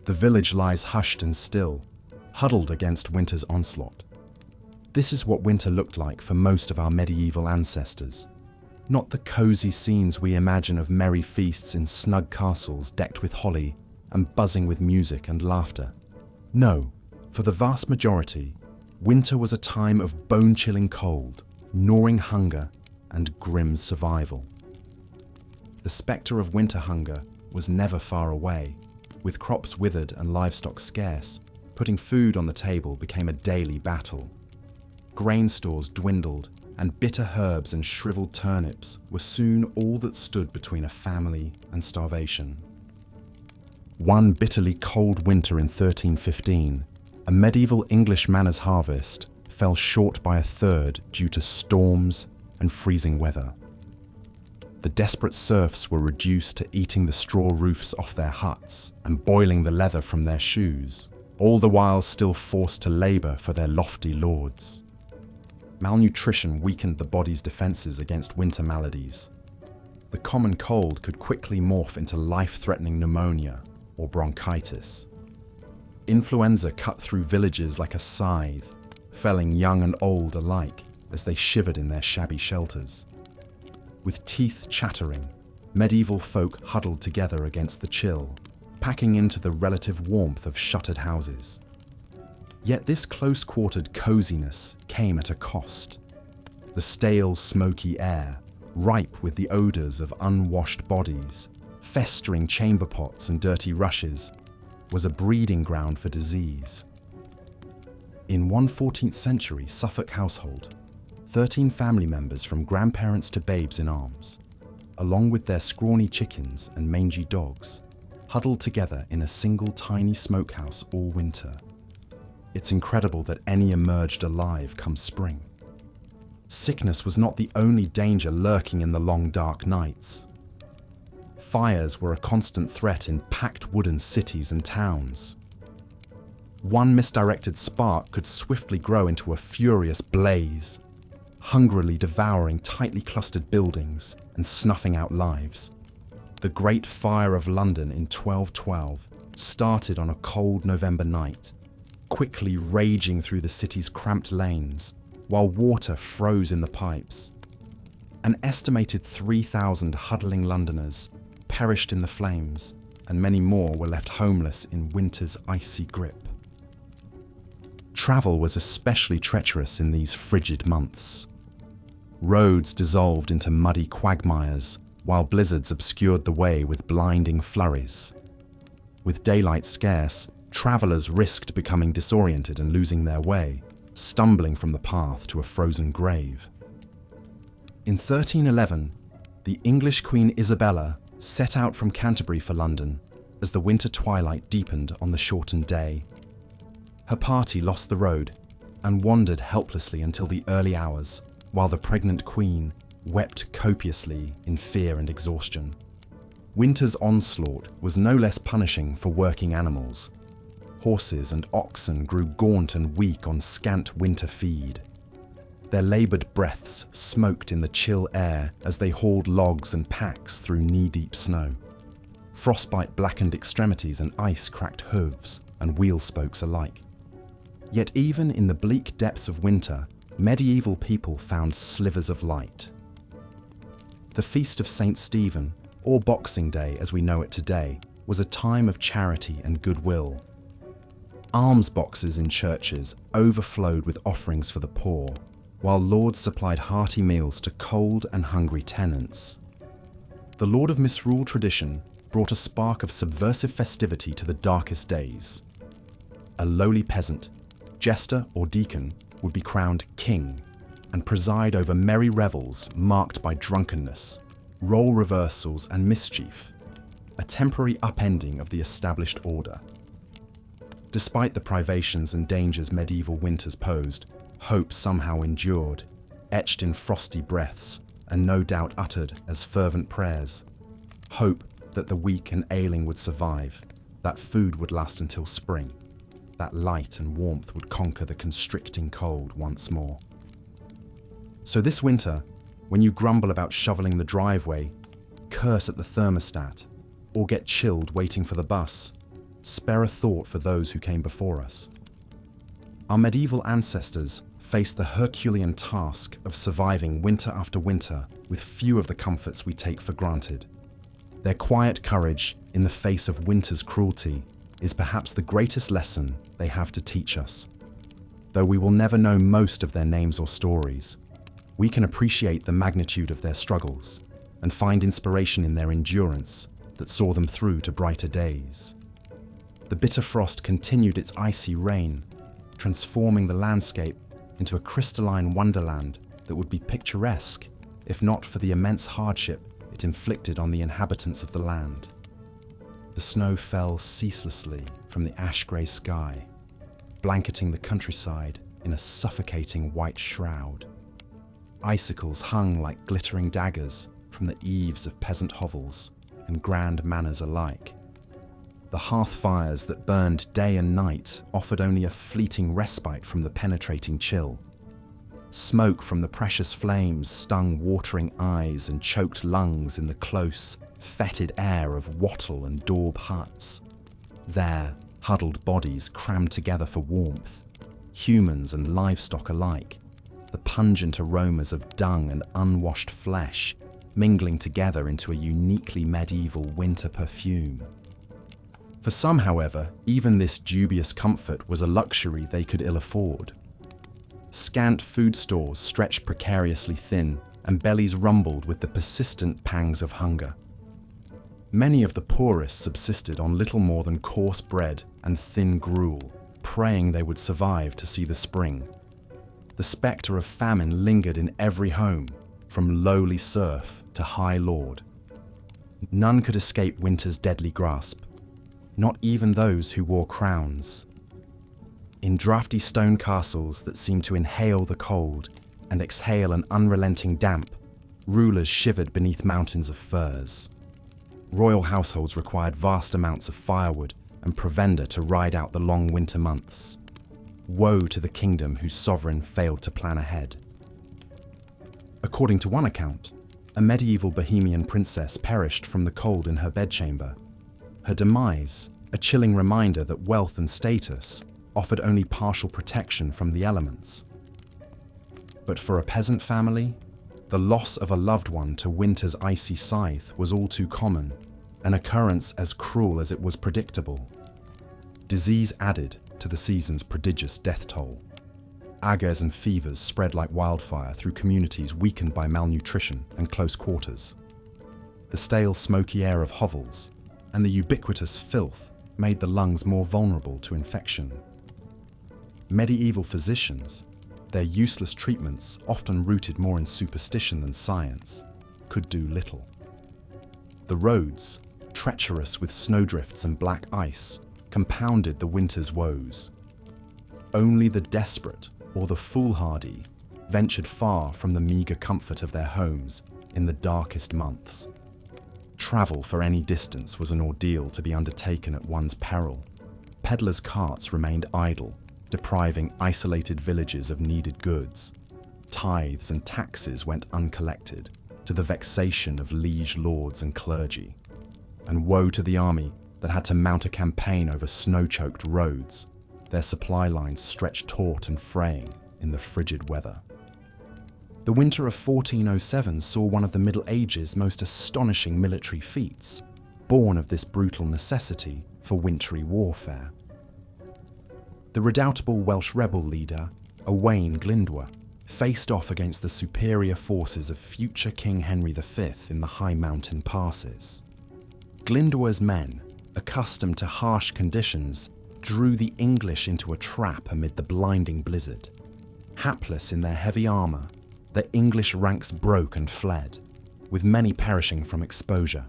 The village lies hushed and still, huddled against winter's onslaught. This is what winter looked like for most of our medieval ancestors. Not the cozy scenes we imagine of merry feasts in snug castles decked with holly and buzzing with music and laughter. No, for the vast majority, winter was a time of bone-chilling cold, gnawing hunger, and grim survival. The spectre of winter hunger was never far away. With crops withered and livestock scarce, putting food on the table became a daily battle. Grain stores dwindled, and bitter herbs and shriveled turnips were soon all that stood between a family and starvation. One bitterly cold winter in 1315, a medieval English manor's harvest fell short by a third due to storms and freezing weather. The desperate serfs were reduced to eating the straw roofs off their huts and boiling the leather from their shoes, all the while still forced to labour for their lofty lords. Malnutrition weakened the body's defences against winter maladies. The common cold could quickly morph into life-threatening pneumonia or bronchitis. Influenza cut through villages like a scythe, felling young and old alike as they shivered in their shabby shelters. With teeth chattering, medieval folk huddled together against the chill, packing into the relative warmth of shuttered houses. Yet this close-quartered coziness came at a cost. The stale, smoky air, ripe with the odours of unwashed bodies, festering chamber pots and dirty rushes, was a breeding ground for disease. In one 14th century Suffolk household, 13 family members from grandparents to babes in arms, along with their scrawny chickens and mangy dogs, huddled together in a single tiny smokehouse all winter. It's incredible that any emerged alive come spring. Sickness was not the only danger lurking in the long dark nights. Fires were a constant threat in packed wooden cities and towns. One misdirected spark could swiftly grow into a furious blaze, hungrily devouring tightly clustered buildings and snuffing out lives. The Great Fire of London in 1212 started on a cold November night, quickly raging through the city's cramped lanes, while water froze in the pipes. An estimated 3,000 huddling Londoners perished in the flames, and many more were left homeless in winter's icy grip. Travel was especially treacherous in these frigid months. Roads dissolved into muddy quagmires, while blizzards obscured the way with blinding flurries. With daylight scarce, travellers risked becoming disoriented and losing their way, stumbling from the path to a frozen grave. In 1311, the English Queen Isabella set out from Canterbury for London as the winter twilight deepened on the shortened day. Her party lost the road and wandered helplessly until the early hours, while the pregnant queen wept copiously in fear and exhaustion. Winter's onslaught was no less punishing for working animals. Horses and oxen grew gaunt and weak on scant winter feed. Their laboured breaths smoked in the chill air as they hauled logs and packs through knee-deep snow. Frostbite blackened extremities and ice cracked hooves and wheel spokes alike. Yet even in the bleak depths of winter, medieval people found slivers of light. The Feast of St. Stephen, or Boxing Day as we know it today, was a time of charity and goodwill. Alms boxes in churches overflowed with offerings for the poor, while lords supplied hearty meals to cold and hungry tenants. The Lord of Misrule tradition brought a spark of subversive festivity to the darkest days. A lowly peasant, jester or deacon, would be crowned king and preside over merry revels marked by drunkenness, role reversals and mischief, a temporary upending of the established order. Despite the privations and dangers medieval winters posed, hope somehow endured, etched in frosty breaths and no doubt uttered as fervent prayers. Hope that the weak and ailing would survive, that food would last until spring, that light and warmth would conquer the constricting cold once more. So this winter, when you grumble about shoveling the driveway, curse at the thermostat, or get chilled waiting for the bus, spare a thought for those who came before us. Our medieval ancestors faced the Herculean task of surviving winter after winter with few of the comforts we take for granted. Their quiet courage in the face of winter's cruelty is perhaps the greatest lesson they have to teach us. Though we will never know most of their names or stories, we can appreciate the magnitude of their struggles and find inspiration in their endurance that saw them through to brighter days. The bitter frost continued its icy reign, transforming the landscape into a crystalline wonderland that would be picturesque if not for the immense hardship it inflicted on the inhabitants of the land. The snow fell ceaselessly from the ash-grey sky, blanketing the countryside in a suffocating white shroud. Icicles hung like glittering daggers from the eaves of peasant hovels and grand manors alike. The hearth fires that burned day and night offered only a fleeting respite from the penetrating chill. Smoke from the precious flames stung watering eyes and choked lungs in the close, fetid air of wattle and daub huts. There, huddled bodies crammed together for warmth, humans and livestock alike, the pungent aromas of dung and unwashed flesh mingling together into a uniquely medieval winter perfume. For some, however, even this dubious comfort was a luxury they could ill afford. Scant food stores stretched precariously thin, and bellies rumbled with the persistent pangs of hunger. Many of the poorest subsisted on little more than coarse bread and thin gruel, praying they would survive to see the spring. The spectre of famine lingered in every home, from lowly serf to high lord. None could escape winter's deadly grasp, not even those who wore crowns. In draughty stone castles that seemed to inhale the cold and exhale an unrelenting damp, rulers shivered beneath mountains of furs. Royal households required vast amounts of firewood and provender to ride out the long winter months. Woe to the kingdom whose sovereign failed to plan ahead. According to one account, a medieval Bohemian princess perished from the cold in her bedchamber. Her demise, a chilling reminder that wealth and status offered only partial protection from the elements. But for a peasant family, the loss of a loved one to winter's icy scythe was all too common, an occurrence as cruel as it was predictable. Disease added to the season's prodigious death toll. Agues and fevers spread like wildfire through communities weakened by malnutrition and close quarters. The stale, smoky air of hovels and the ubiquitous filth made the lungs more vulnerable to infection. Medieval physicians, their useless treatments, often rooted more in superstition than science, could do little. The roads, treacherous with snowdrifts and black ice, compounded the winter's woes. Only the desperate or the foolhardy ventured far from the meagre comfort of their homes in the darkest months. Travel for any distance was an ordeal to be undertaken at one's peril. Peddlers' carts remained idle, depriving isolated villages of needed goods. Tithes and taxes went uncollected, to the vexation of liege lords and clergy. And woe to the army that had to mount a campaign over snow-choked roads, their supply lines stretched taut and fraying in the frigid weather. The winter of 1407 saw one of the Middle Ages' most astonishing military feats, born of this brutal necessity for wintry warfare. The redoubtable Welsh rebel leader, Owain Glyndwr, faced off against the superior forces of future King Henry V in the high mountain passes. Glyndwr's men, accustomed to harsh conditions, drew the English into a trap amid the blinding blizzard. Hapless in their heavy armour, the English ranks broke and fled, with many perishing from exposure.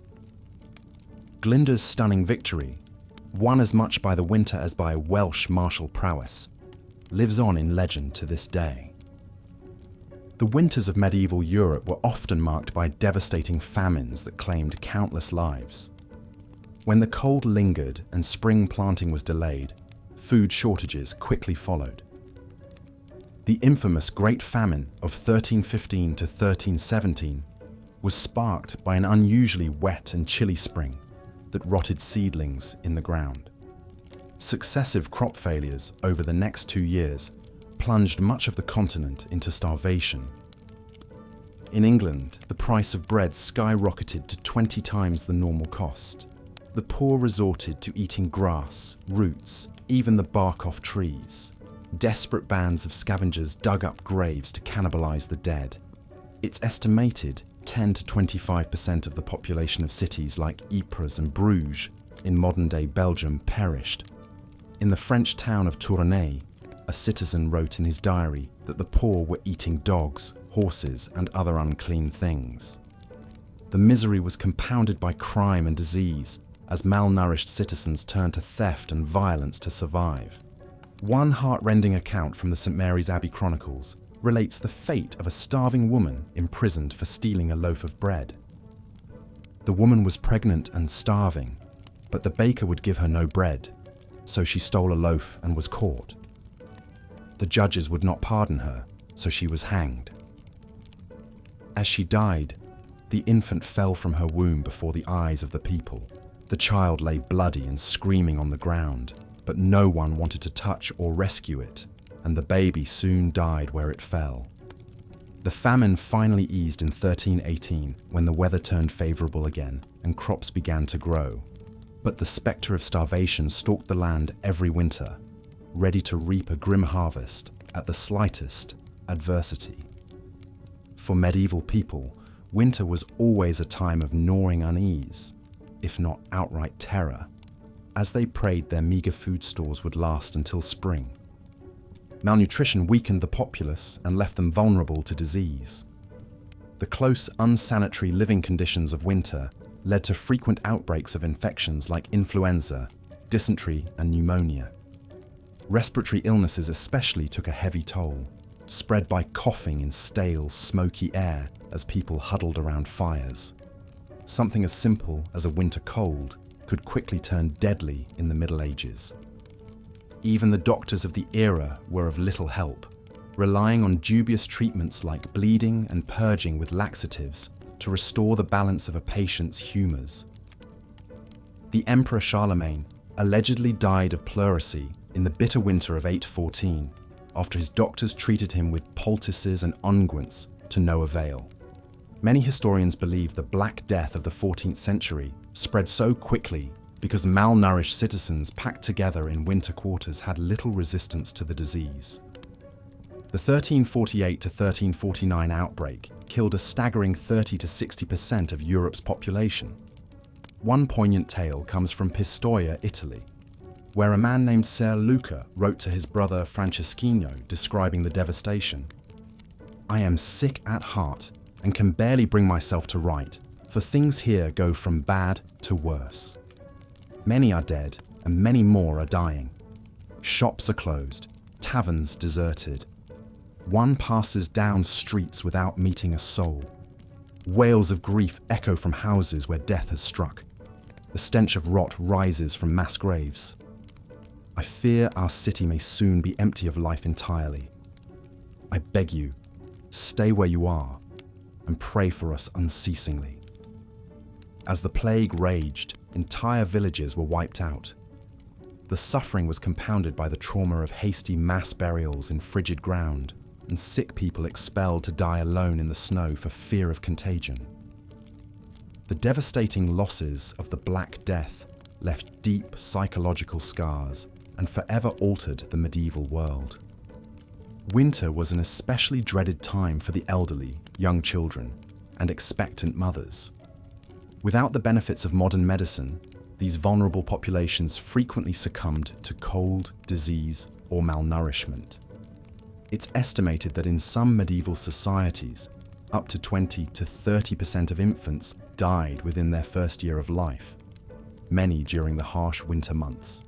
Glyndwr's stunning victory, won as much by the winter as by Welsh martial prowess, lives on in legend to this day. The winters of medieval Europe were often marked by devastating famines that claimed countless lives. When the cold lingered and spring planting was delayed, food shortages quickly followed. The infamous Great Famine of 1315 to 1317 was sparked by an unusually wet and chilly spring that rotted seedlings in the ground. Successive crop failures over the next 2 years plunged much of the continent into starvation. In England, the price of bread skyrocketed to 20 times the normal cost. The poor resorted to eating grass, roots, even the bark off trees. Desperate bands of scavengers dug up graves to cannibalize the dead. It's estimated 10 to 25% of the population of cities like Ypres and Bruges in modern-day Belgium perished. In the French town of Tournai, a citizen wrote in his diary that the poor were eating dogs, horses, and other unclean things. The misery was compounded by crime and disease, as malnourished citizens turned to theft and violence to survive. One heart-rending account from the St. Mary's Abbey Chronicles relates the fate of a starving woman imprisoned for stealing a loaf of bread. The woman was pregnant and starving, but the baker would give her no bread, so she stole a loaf and was caught. The judges would not pardon her, so she was hanged. As she died, the infant fell from her womb before the eyes of the people. The child lay bloody and screaming on the ground, but no one wanted to touch or rescue it, and the baby soon died where it fell. The famine finally eased in 1318 when the weather turned favourable again and crops began to grow. But the spectre of starvation stalked the land every winter, ready to reap a grim harvest at the slightest adversity. For medieval people, winter was always a time of gnawing unease, if not outright terror, as they prayed their meagre food stores would last until spring. Malnutrition weakened the populace and left them vulnerable to disease. The close, unsanitary living conditions of winter led to frequent outbreaks of infections like influenza, dysentery, and pneumonia. Respiratory illnesses especially took a heavy toll, spread by coughing in stale, smoky air as people huddled around fires. Something as simple as a winter cold could quickly turn deadly in the Middle Ages. Even the doctors of the era were of little help, relying on dubious treatments like bleeding and purging with laxatives to restore the balance of a patient's humours. The Emperor Charlemagne allegedly died of pleurisy in the bitter winter of 814, after his doctors treated him with poultices and unguents to no avail. Many historians believe the Black Death of the 14th century spread so quickly because malnourished citizens packed together in winter quarters had little resistance to the disease. The 1348 to 1349 outbreak killed a staggering 30 to 60% of Europe's population. One poignant tale comes from Pistoia, Italy, where a man named Ser Luca wrote to his brother Franceschino describing the devastation. "I am sick at heart and can barely bring myself to write, for things here go from bad to worse. Many are dead, and many more are dying. Shops are closed, taverns deserted. One passes down streets without meeting a soul. Wails of grief echo from houses where death has struck. The stench of rot rises from mass graves. I fear our city may soon be empty of life entirely. I beg you, stay where you are and pray for us unceasingly." As the plague raged, entire villages were wiped out. The suffering was compounded by the trauma of hasty mass burials in frigid ground and sick people expelled to die alone in the snow for fear of contagion. The devastating losses of the Black Death left deep psychological scars and forever altered the medieval world. Winter was an especially dreaded time for the elderly, young children, and expectant mothers. Without the benefits of modern medicine, these vulnerable populations frequently succumbed to cold, disease, or malnourishment. It's estimated that in some medieval societies, up to 20 to 30% of infants died within their first year of life, many during the harsh winter months.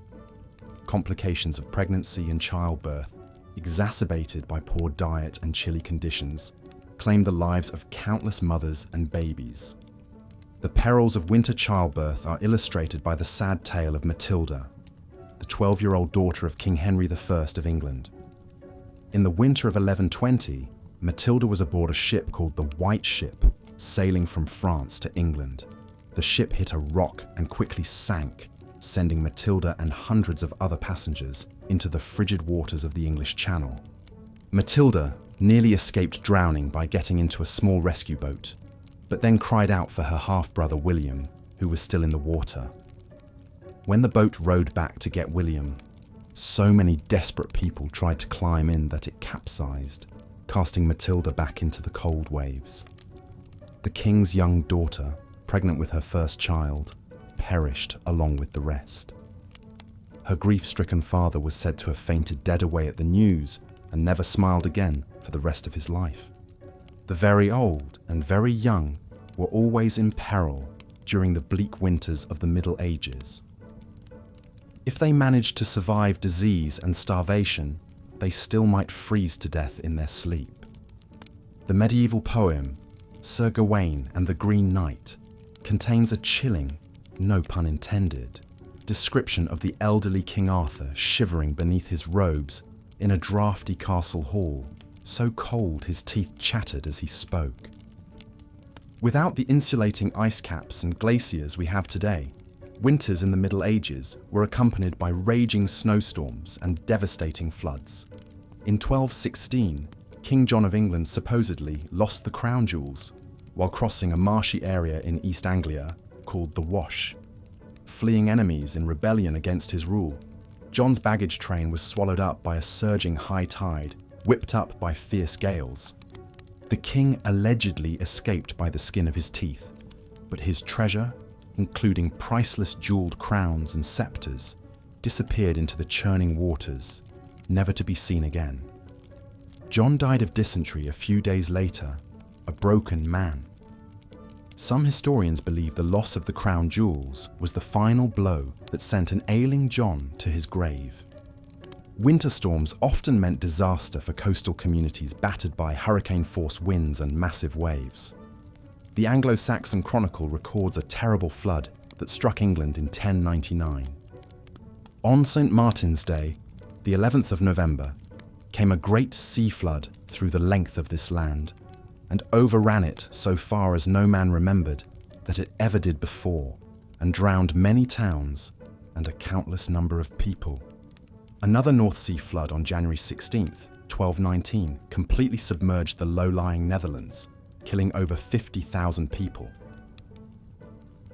Complications of pregnancy and childbirth, exacerbated by poor diet and chilly conditions, claimed the lives of countless mothers and babies. The perils of winter childbirth are illustrated by the sad tale of Matilda, the 12-year-old daughter of King Henry I of England. In the winter of 1120, Matilda was aboard a ship called the White Ship, sailing from France to England. The ship hit a rock and quickly sank, sending Matilda and hundreds of other passengers into the frigid waters of the English Channel. Matilda nearly escaped drowning by getting into a small rescue boat, but then cried out for her half-brother William, who was still in the water. When the boat rowed back to get William, so many desperate people tried to climb in that it capsized, casting Matilda back into the cold waves. The king's young daughter, pregnant with her first child, perished along with the rest. Her grief-stricken father was said to have fainted dead away at the news and never smiled again for the rest of his life. The very old and very young were always in peril during the bleak winters of the Middle Ages. If they managed to survive disease and starvation, they still might freeze to death in their sleep. The medieval poem, Sir Gawain and the Green Knight, contains a chilling, no pun intended, description of the elderly King Arthur shivering beneath his robes in a draughty castle hall, so cold his teeth chattered as he spoke. Without the insulating ice caps and glaciers we have today, winters in the Middle Ages were accompanied by raging snowstorms and devastating floods. In 1216, King John of England supposedly lost the crown jewels while crossing a marshy area in East Anglia called the Wash. Fleeing enemies in rebellion against his rule, John's baggage train was swallowed up by a surging high tide, whipped up by fierce gales. The king allegedly escaped by the skin of his teeth, but his treasure, including priceless jeweled crowns and scepters, disappeared into the churning waters, never to be seen again. John died of dysentery a few days later, a broken man. Some historians believe the loss of the crown jewels was the final blow that sent an ailing John to his grave. Winter storms often meant disaster for coastal communities battered by hurricane-force winds and massive waves. The Anglo-Saxon Chronicle records a terrible flood that struck England in 1099. On St. Martin's Day, the 11th of November, came a great sea flood through the length of this land, and overran it so far as no man remembered that it ever did before, and drowned many towns and a countless number of people. Another North Sea flood on January 16th, 1219, completely submerged the low-lying Netherlands, killing over 50,000 people.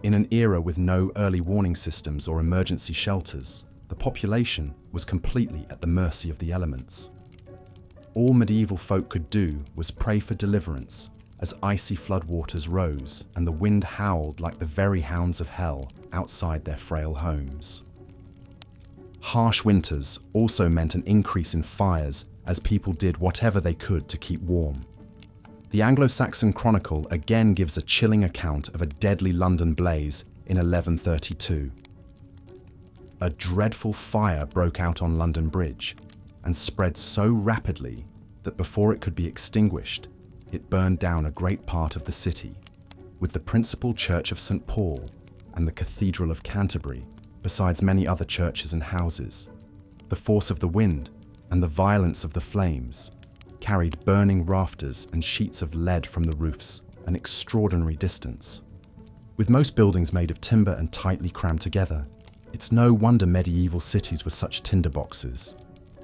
In an era with no early warning systems or emergency shelters, the population was completely at the mercy of the elements. All medieval folk could do was pray for deliverance as icy floodwaters rose and the wind howled like the very hounds of hell outside their frail homes. Harsh winters also meant an increase in fires as people did whatever they could to keep warm. The Anglo-Saxon Chronicle again gives a chilling account of a deadly London blaze in 1132. A dreadful fire broke out on London Bridge and spread so rapidly that before it could be extinguished, it burned down a great part of the city, with the principal church of St. Paul and the Cathedral of Canterbury, besides many other churches and houses. The force of the wind and the violence of the flames carried burning rafters and sheets of lead from the roofs an extraordinary distance. With most buildings made of timber and tightly crammed together, it's no wonder medieval cities were such tinderboxes.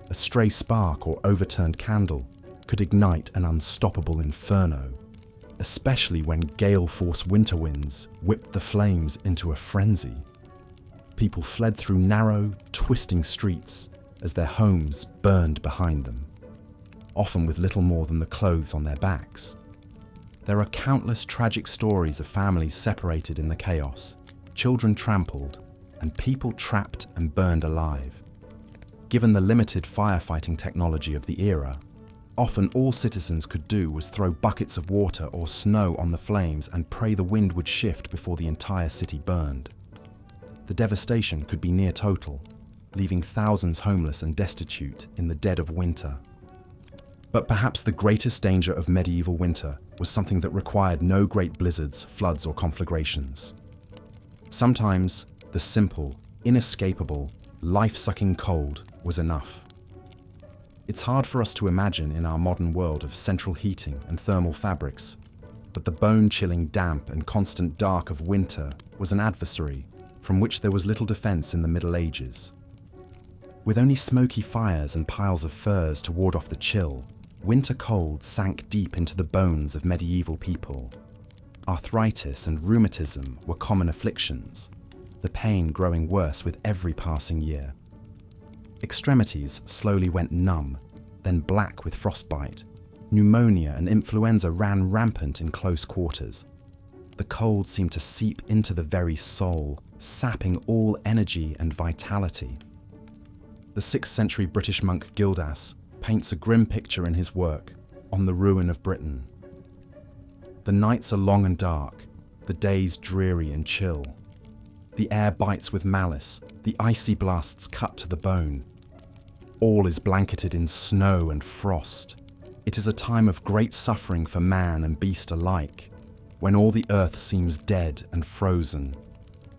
A stray spark or overturned candle could ignite an unstoppable inferno, especially when gale-force winter winds whipped the flames into a frenzy. People fled through narrow, twisting streets as their homes burned behind them, often with little more than the clothes on their backs. There are countless tragic stories of families separated in the chaos, children trampled, and people trapped and burned alive. Given the limited firefighting technology of the era, often all citizens could do was throw buckets of water or snow on the flames and pray the wind would shift before the entire city burned. The devastation could be near total, leaving thousands homeless and destitute in the dead of winter. But perhaps the greatest danger of medieval winter was something that required no great blizzards, floods, or conflagrations. Sometimes the simple, inescapable, life-sucking cold was enough. It's hard for us to imagine in our modern world of central heating and thermal fabrics, but the bone-chilling damp and constant dark of winter was an adversary from which there was little defense in the Middle Ages. With only smoky fires and piles of furs to ward off the chill, winter cold sank deep into the bones of medieval people. Arthritis and rheumatism were common afflictions, the pain growing worse with every passing year. Extremities slowly went numb, then black with frostbite. Pneumonia and influenza ran rampant in close quarters. The cold seemed to seep into the very soul, sapping all energy and vitality. the 6th century British monk Gildas paints a grim picture in his work, On the Ruin of Britain. The nights are long and dark, the days dreary and chill. The air bites with malice, the icy blasts cut to the bone. All is blanketed in snow and frost. It is a time of great suffering for man and beast alike, when all the earth seems dead and frozen,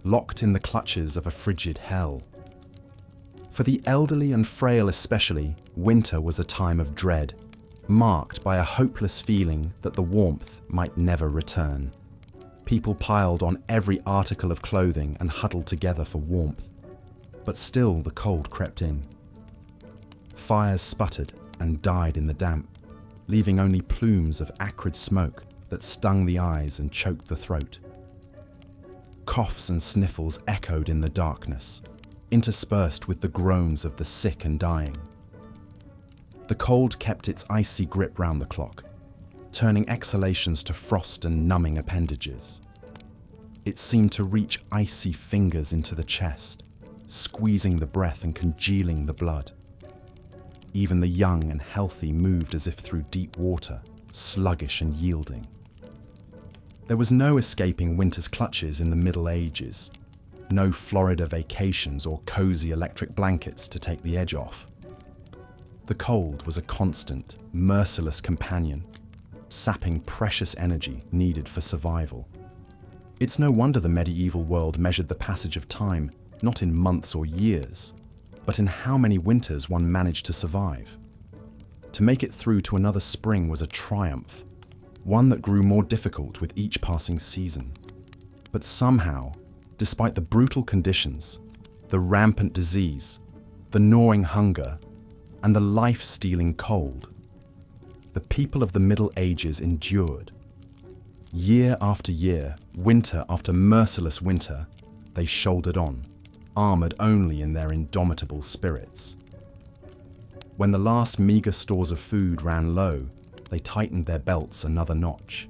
locked in the clutches of a frigid hell. For the elderly and frail especially, winter was a time of dread, marked by a hopeless feeling that the warmth might never return. People piled on every article of clothing and huddled together for warmth, but still the cold crept in. Fires sputtered and died in the damp, leaving only plumes of acrid smoke that stung the eyes and choked the throat. Coughs and sniffles echoed in the darkness, interspersed with the groans of the sick and dying. The cold kept its icy grip round the clock, turning exhalations to frost and numbing appendages. It seemed to reach icy fingers into the chest, squeezing the breath and congealing the blood. Even the young and healthy moved as if through deep water, sluggish and yielding. There was no escaping winter's clutches in the Middle Ages, no Florida vacations or cozy electric blankets to take the edge off. The cold was a constant, merciless companion, sapping precious energy needed for survival. It's no wonder the medieval world measured the passage of time not in months or years, but in how many winters one managed to survive. To make it through to another spring was a triumph, one that grew more difficult with each passing season. But somehow, despite the brutal conditions, the rampant disease, the gnawing hunger, and the life-stealing cold, the people of the Middle Ages endured. Year after year, winter after merciless winter, they shouldered on, armored only in their indomitable spirits. When the last meager stores of food ran low, they tightened their belts another notch.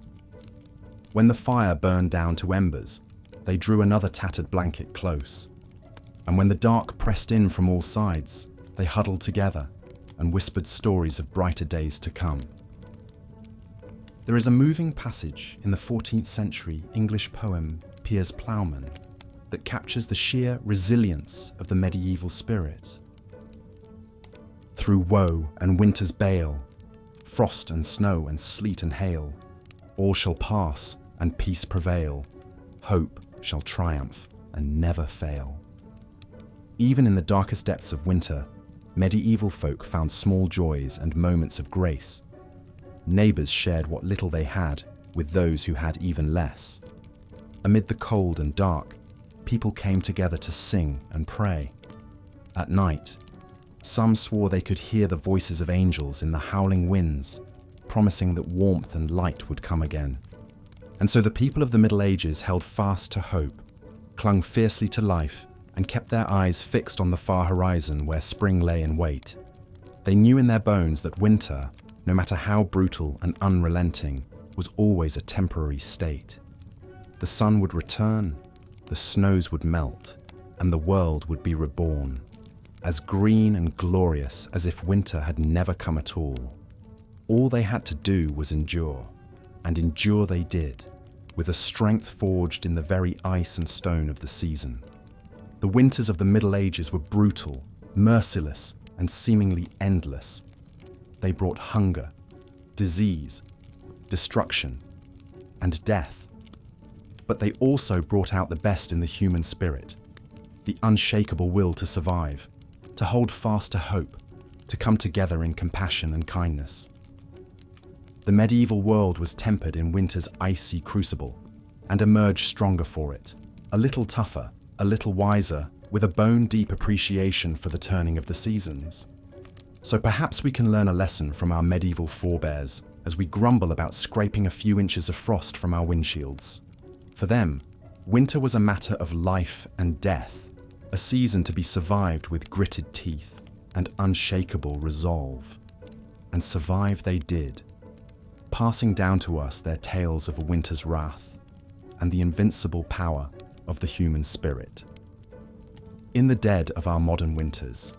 When the fire burned down to embers, they drew another tattered blanket close. And when the dark pressed in from all sides, they huddled together and whispered stories of brighter days to come. There is a moving passage in the 14th century English poem Piers Plowman that captures the sheer resilience of the medieval spirit. Through woe and winter's bale, frost and snow and sleet and hail, all shall pass and peace prevail, hope shall triumph and never fail. Even in the darkest depths of winter, medieval folk found small joys and moments of grace. Neighbours shared what little they had with those who had even less. Amid the cold and dark, people came together to sing and pray. At night, some swore they could hear the voices of angels in the howling winds, promising that warmth and light would come again. And so the people of the Middle Ages held fast to hope, clung fiercely to life, and kept their eyes fixed on the far horizon where spring lay in wait. They knew in their bones that winter, no matter how brutal and unrelenting, was always a temporary state. The sun would return, the snows would melt, and the world would be reborn, as green and glorious as if winter had never come at all. All they had to do was endure, and endure they did, with a strength forged in the very ice and stone of the season. The winters of the Middle Ages were brutal, merciless, and seemingly endless. They brought hunger, disease, destruction, and death. But they also brought out the best in the human spirit, the unshakable will to survive, to hold fast to hope, to come together in compassion and kindness. The medieval world was tempered in winter's icy crucible and emerged stronger for it, a little tougher, a little wiser, with a bone-deep appreciation for the turning of the seasons. So perhaps we can learn a lesson from our medieval forebears as we grumble about scraping a few inches of frost from our windshields. For them, winter was a matter of life and death, a season to be survived with gritted teeth and unshakable resolve. And survive they did, passing down to us their tales of a winter's wrath and the invincible power of the human spirit. In the dead of our modern winters,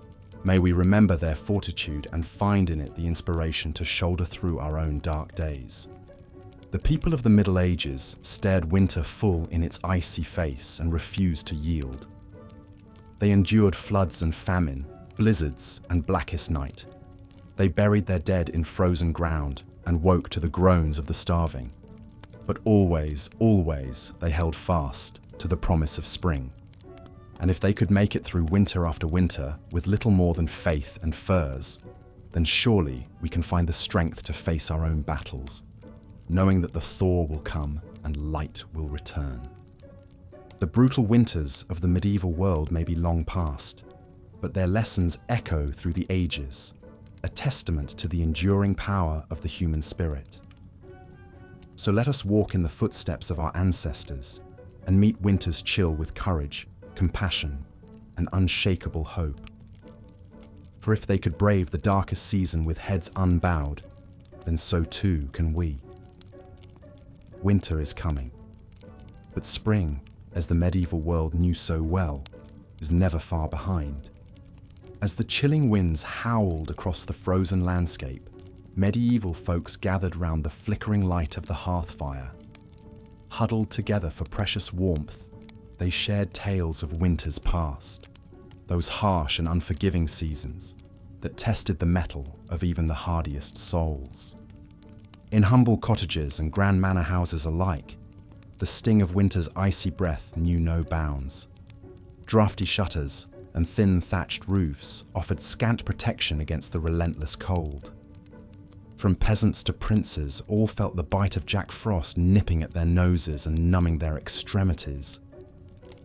May we remember their fortitude and find in it the inspiration to shoulder through our own dark days. The people of the Middle Ages stared winter full in its icy face and refused to yield. They endured floods and famine, blizzards and blackest night. They buried their dead in frozen ground and woke to the groans of the starving. But always, always they held fast to the promise of spring. And if they could make it through winter after winter with little more than faith and furs, then surely we can find the strength to face our own battles, knowing that the thaw will come and light will return. The brutal winters of the medieval world may be long past, but their lessons echo through the ages, a testament to the enduring power of the human spirit. So let us walk in the footsteps of our ancestors and meet winter's chill with courage, compassion, and unshakable hope. For if they could brave the darkest season with heads unbowed, then so too can we. Winter is coming, but spring, as the medieval world knew so well, is never far behind. As the chilling winds howled across the frozen landscape, medieval folks gathered round the flickering light of the hearth fire. Huddled together for precious warmth, they shared tales of winters past, those harsh and unforgiving seasons that tested the mettle of even the hardiest souls. In humble cottages and grand manor houses alike, the sting of winter's icy breath knew no bounds. Drafty shutters and thin thatched roofs offered scant protection against the relentless cold. From peasants to princes, all felt the bite of Jack Frost nipping at their noses and numbing their extremities.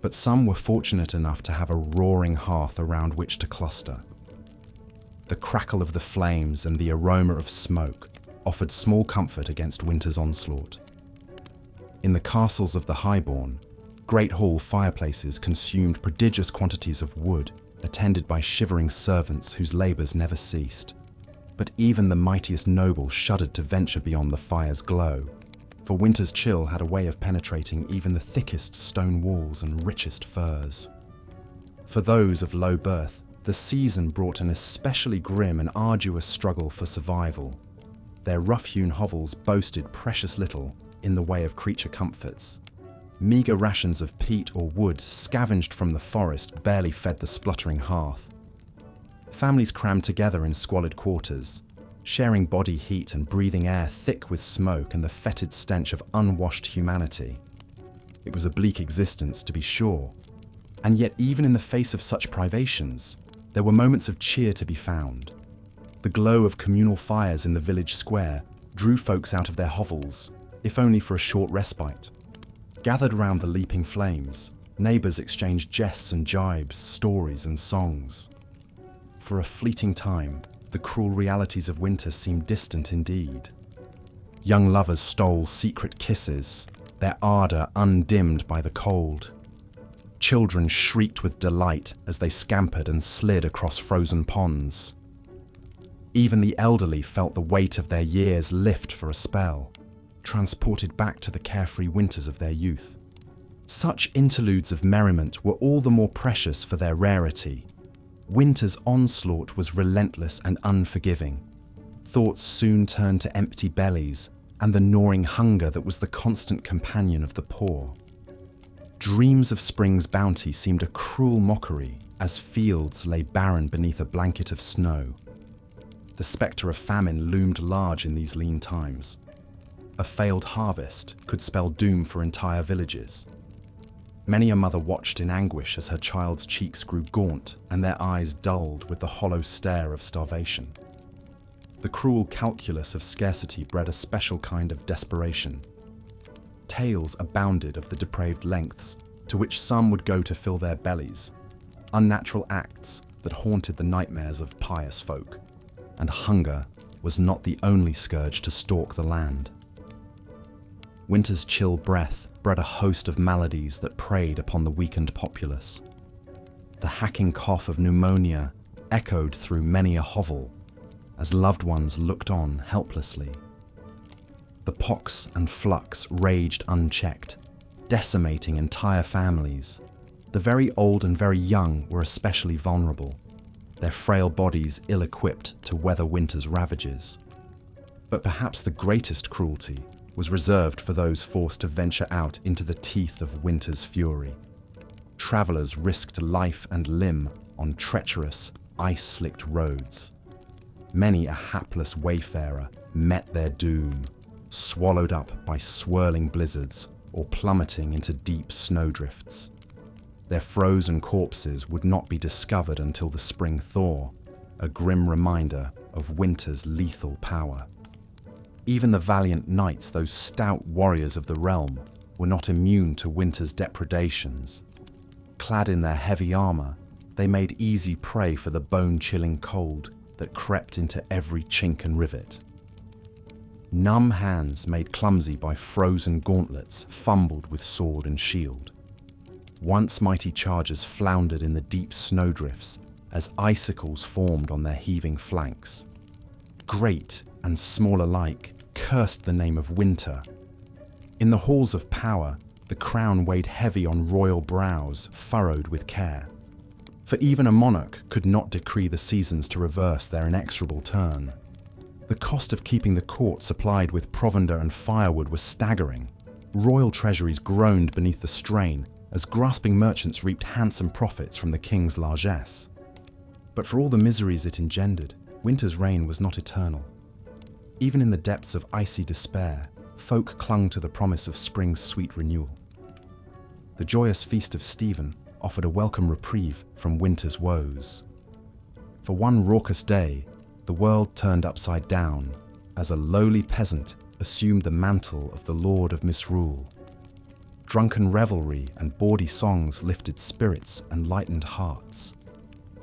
But some were fortunate enough to have a roaring hearth around which to cluster. The crackle of the flames and the aroma of smoke offered small comfort against winter's onslaught. In the castles of the highborn, great hall fireplaces consumed prodigious quantities of wood, attended by shivering servants whose labours never ceased. But even the mightiest noble shuddered to venture beyond the fire's glow, for winter's chill had a way of penetrating even the thickest stone walls and richest furs. For those of low birth, the season brought an especially grim and arduous struggle for survival. Their rough-hewn hovels boasted precious little in the way of creature comforts. Meagre rations of peat or wood scavenged from the forest barely fed the spluttering hearth. Families crammed together in squalid quarters, sharing body heat and breathing air thick with smoke and the fetid stench of unwashed humanity. It was a bleak existence, to be sure, and yet even in the face of such privations, there were moments of cheer to be found. The glow of communal fires in the village square drew folks out of their hovels, if only for a short respite. Gathered round the leaping flames, neighbours exchanged jests and jibes, stories and songs. For a fleeting time, the cruel realities of winter seemed distant indeed. Young lovers stole secret kisses, their ardour undimmed by the cold. Children shrieked with delight as they scampered and slid across frozen ponds. Even the elderly felt the weight of their years lift for a spell, transported back to the carefree winters of their youth. Such interludes of merriment were all the more precious for their rarity. Winter's onslaught was relentless and unforgiving. Thoughts soon turned to empty bellies and the gnawing hunger that was the constant companion of the poor. Dreams of spring's bounty seemed a cruel mockery as fields lay barren beneath a blanket of snow. The spectre of famine loomed large in these lean times. A failed harvest could spell doom for entire villages. Many a mother watched in anguish as her child's cheeks grew gaunt and their eyes dulled with the hollow stare of starvation. The cruel calculus of scarcity bred a special kind of desperation. Tales abounded of the depraved lengths to which some would go to fill their bellies, unnatural acts that haunted the nightmares of pious folk, and hunger was not the only scourge to stalk the land. Winter's chill breath bred a host of maladies that preyed upon the weakened populace. The hacking cough of pneumonia echoed through many a hovel as loved ones looked on helplessly. The pox and flux raged unchecked, decimating entire families. The very old and very young were especially vulnerable. their frail bodies ill-equipped to weather winter's ravages. But perhaps the greatest cruelty was reserved for those forced to venture out into the teeth of winter's fury. Travelers risked life and limb on treacherous, ice-slicked roads. Many a hapless wayfarer met their doom, swallowed up by swirling blizzards or plummeting into deep snowdrifts. Their frozen corpses would not be discovered until the spring thaw, a grim reminder of winter's lethal power. Even the valiant knights, those stout warriors of the realm, were not immune to winter's depredations. Clad in their heavy armor, they made easy prey for the bone-chilling cold that crept into every chink and rivet. Numb hands made clumsy by frozen gauntlets fumbled with sword and shield. Once mighty chargers floundered in the deep snowdrifts as icicles formed on their heaving flanks. Great and small alike cursed the name of winter. In the halls of power, the crown weighed heavy on royal brows furrowed with care. For even a monarch could not decree the seasons to reverse their inexorable turn. The cost of keeping the court supplied with provender and firewood was staggering. Royal treasuries groaned beneath the strain as grasping merchants reaped handsome profits from the king's largesse. But for all the miseries it engendered, winter's reign was not eternal. Even in the depths of icy despair, folk clung to the promise of spring's sweet renewal. The joyous feast of Stephen offered a welcome reprieve from winter's woes. For one raucous day, the world turned upside down as a lowly peasant assumed the mantle of the Lord of Misrule. Drunken revelry and bawdy songs lifted spirits and lightened hearts.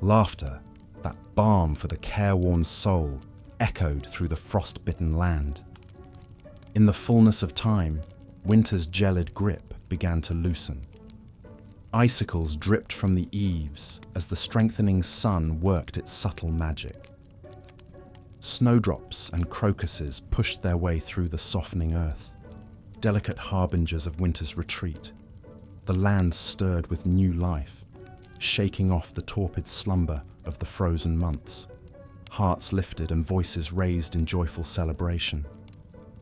Laughter, that balm for the careworn soul, echoed through the frost-bitten land. In the fullness of time, winter's gelid grip began to loosen. Icicles dripped from the eaves as the strengthening sun worked its subtle magic. Snowdrops and crocuses pushed their way through the softening earth, delicate harbingers of winter's retreat. The land stirred with new life, shaking off the torpid slumber of the frozen months. Hearts lifted and voices raised in joyful celebration.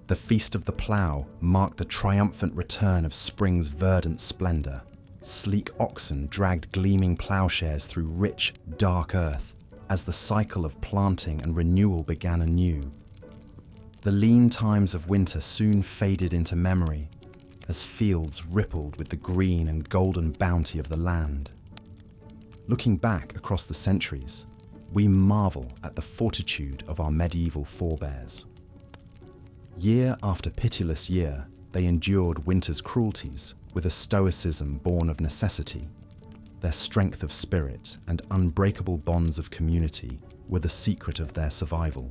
The Feast of the Plough marked the triumphant return of spring's verdant splendor. Sleek oxen dragged gleaming plowshares through rich, dark earth as the cycle of planting and renewal began anew. The lean times of winter soon faded into memory as fields rippled with the green and golden bounty of the land. Looking back across the centuries, we marvel at the fortitude of our medieval forebears. Year after pitiless year, they endured winter's cruelties with a stoicism born of necessity. Their strength of spirit and unbreakable bonds of community were the secret of their survival.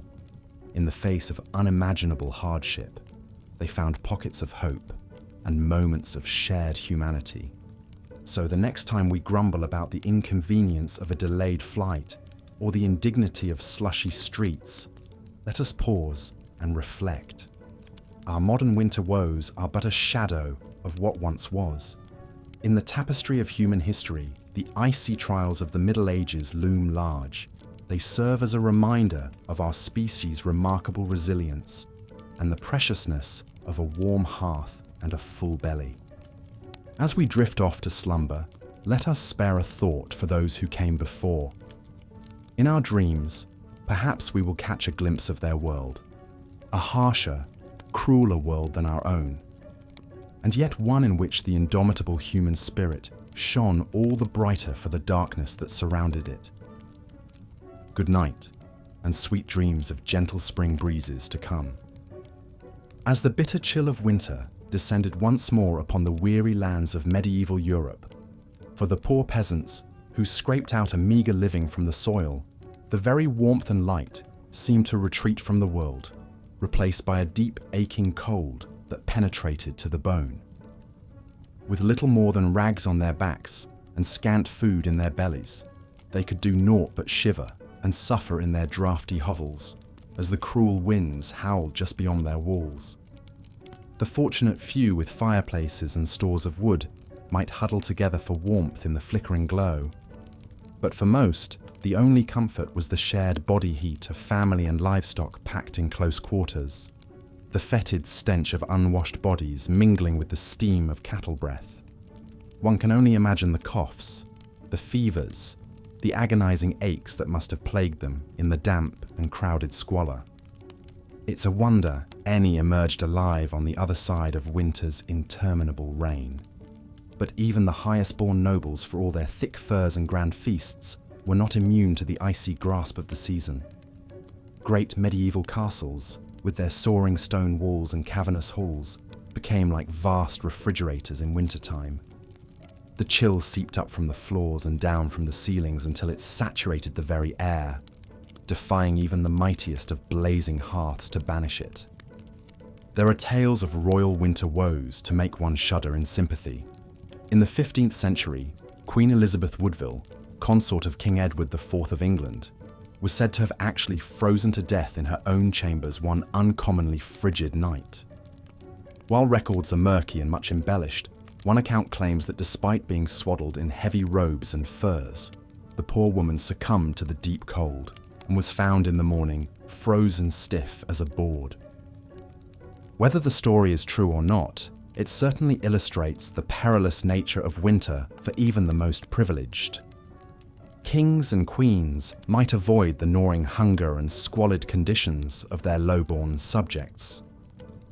In the face of unimaginable hardship, they found pockets of hope and moments of shared humanity. So the next time we grumble about the inconvenience of a delayed flight or the indignity of slushy streets, let us pause and reflect. Our modern winter woes are but a shadow of what once was. In the tapestry of human history, the icy trials of the Middle Ages loom large. They serve as a reminder of our species' remarkable resilience and the preciousness of a warm hearth and a full belly. As we drift off to slumber, let us spare a thought for those who came before. In our dreams, perhaps we will catch a glimpse of their world, a harsher, crueler world than our own, and yet one in which the indomitable human spirit shone all the brighter for the darkness that surrounded it. Good night, and sweet dreams of gentle spring breezes to come. As the bitter chill of winter descended once more upon the weary lands of medieval Europe, for the poor peasants who scraped out a meager living from the soil, the very warmth and light seemed to retreat from the world, replaced by a deep aching cold that penetrated to the bone. With little more than rags on their backs and scant food in their bellies, they could do naught but shiver and suffer in their draughty hovels as the cruel winds howled just beyond their walls. The fortunate few with fireplaces and stores of wood might huddle together for warmth in the flickering glow, but for most, The only comfort was the shared body heat of family and livestock packed in close quarters, the fetid stench of unwashed bodies mingling with the steam of cattle breath. One can only imagine the coughs, the fevers, the agonizing aches that must have plagued them in the damp and crowded squalor. It's a wonder any emerged alive on the other side of winter's interminable reign. But even the highest-born nobles, for all their thick furs and grand feasts, were not immune to the icy grasp of the season. Great medieval castles, with their soaring stone walls and cavernous halls, became like vast refrigerators in wintertime. The chill seeped up from the floors and down from the ceilings until it saturated the very air, defying even the mightiest of blazing hearths to banish it. There are tales of royal winter woes to make one shudder in sympathy. In the 15th century, Queen Elizabeth Woodville, consort of King Edward IV of England, was said to have actually frozen to death in her own chambers one uncommonly frigid night. While records are murky and much embellished, one account claims that despite being swaddled in heavy robes and furs, the poor woman succumbed to the deep cold and was found in the morning frozen stiff as a board. Whether the story is true or not, it certainly illustrates the perilous nature of winter for even the most privileged. Kings and queens might avoid the gnawing hunger and squalid conditions of their low-born subjects,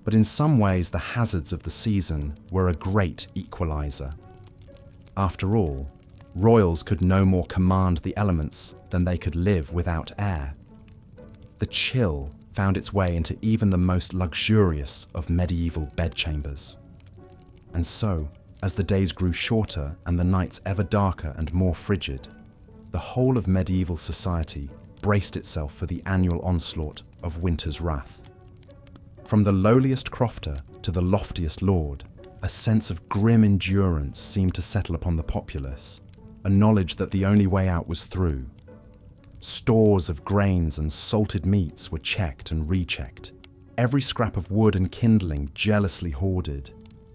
but in some ways the hazards of the season were a great equalizer. After all, royals could no more command the elements than they could live without air. The chill found its way into even the most luxurious of medieval bedchambers. And so, as the days grew shorter and the nights ever darker and more frigid, the whole of medieval society braced itself for the annual onslaught of winter's wrath. From the lowliest crofter to the loftiest lord, a sense of grim endurance seemed to settle upon the populace, a knowledge that the only way out was through. Stores of grains and salted meats were checked and rechecked, every scrap of wood and kindling jealously hoarded,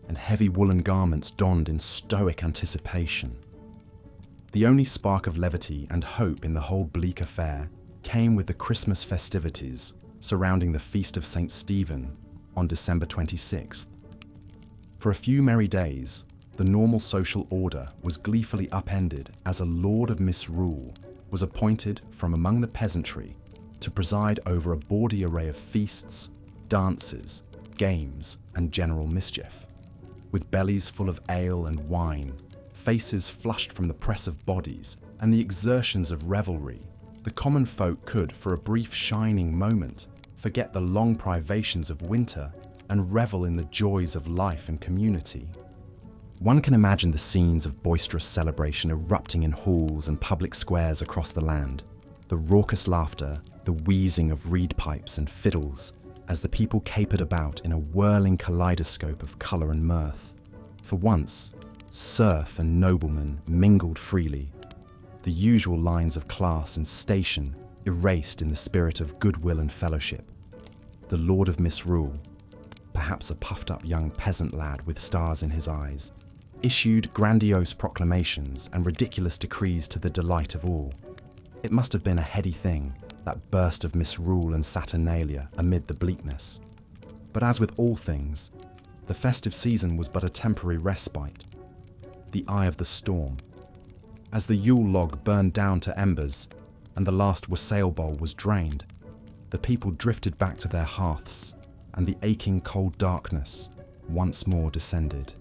and heavy woolen garments donned in stoic anticipation. The only spark of levity and hope in the whole bleak affair came with the Christmas festivities surrounding the Feast of St. Stephen on December 26th. For a few merry days, the normal social order was gleefully upended as a Lord of Misrule was appointed from among the peasantry to preside over a bawdy array of feasts, dances, games, and general mischief. With bellies full of ale and wine, faces flushed from the press of bodies and the exertions of revelry, the common folk could, for a brief shining moment, forget the long privations of winter and revel in the joys of life and community. One can imagine the scenes of boisterous celebration erupting in halls and public squares across the land, the raucous laughter, the wheezing of reed pipes and fiddles, as the people capered about in a whirling kaleidoscope of colour and mirth. For once, serf and nobleman mingled freely, the usual lines of class and station erased in the spirit of goodwill and fellowship. The Lord of Misrule, perhaps a puffed-up young peasant lad with stars in his eyes, issued grandiose proclamations and ridiculous decrees to the delight of all. It must have been a heady thing, that burst of misrule and saturnalia amid the bleakness. But as with all things, the festive season was but a temporary respite, the eye of the storm. As the Yule log burned down to embers and the last wassail bowl was drained, the people drifted back to their hearths, and the aching cold darkness once more descended.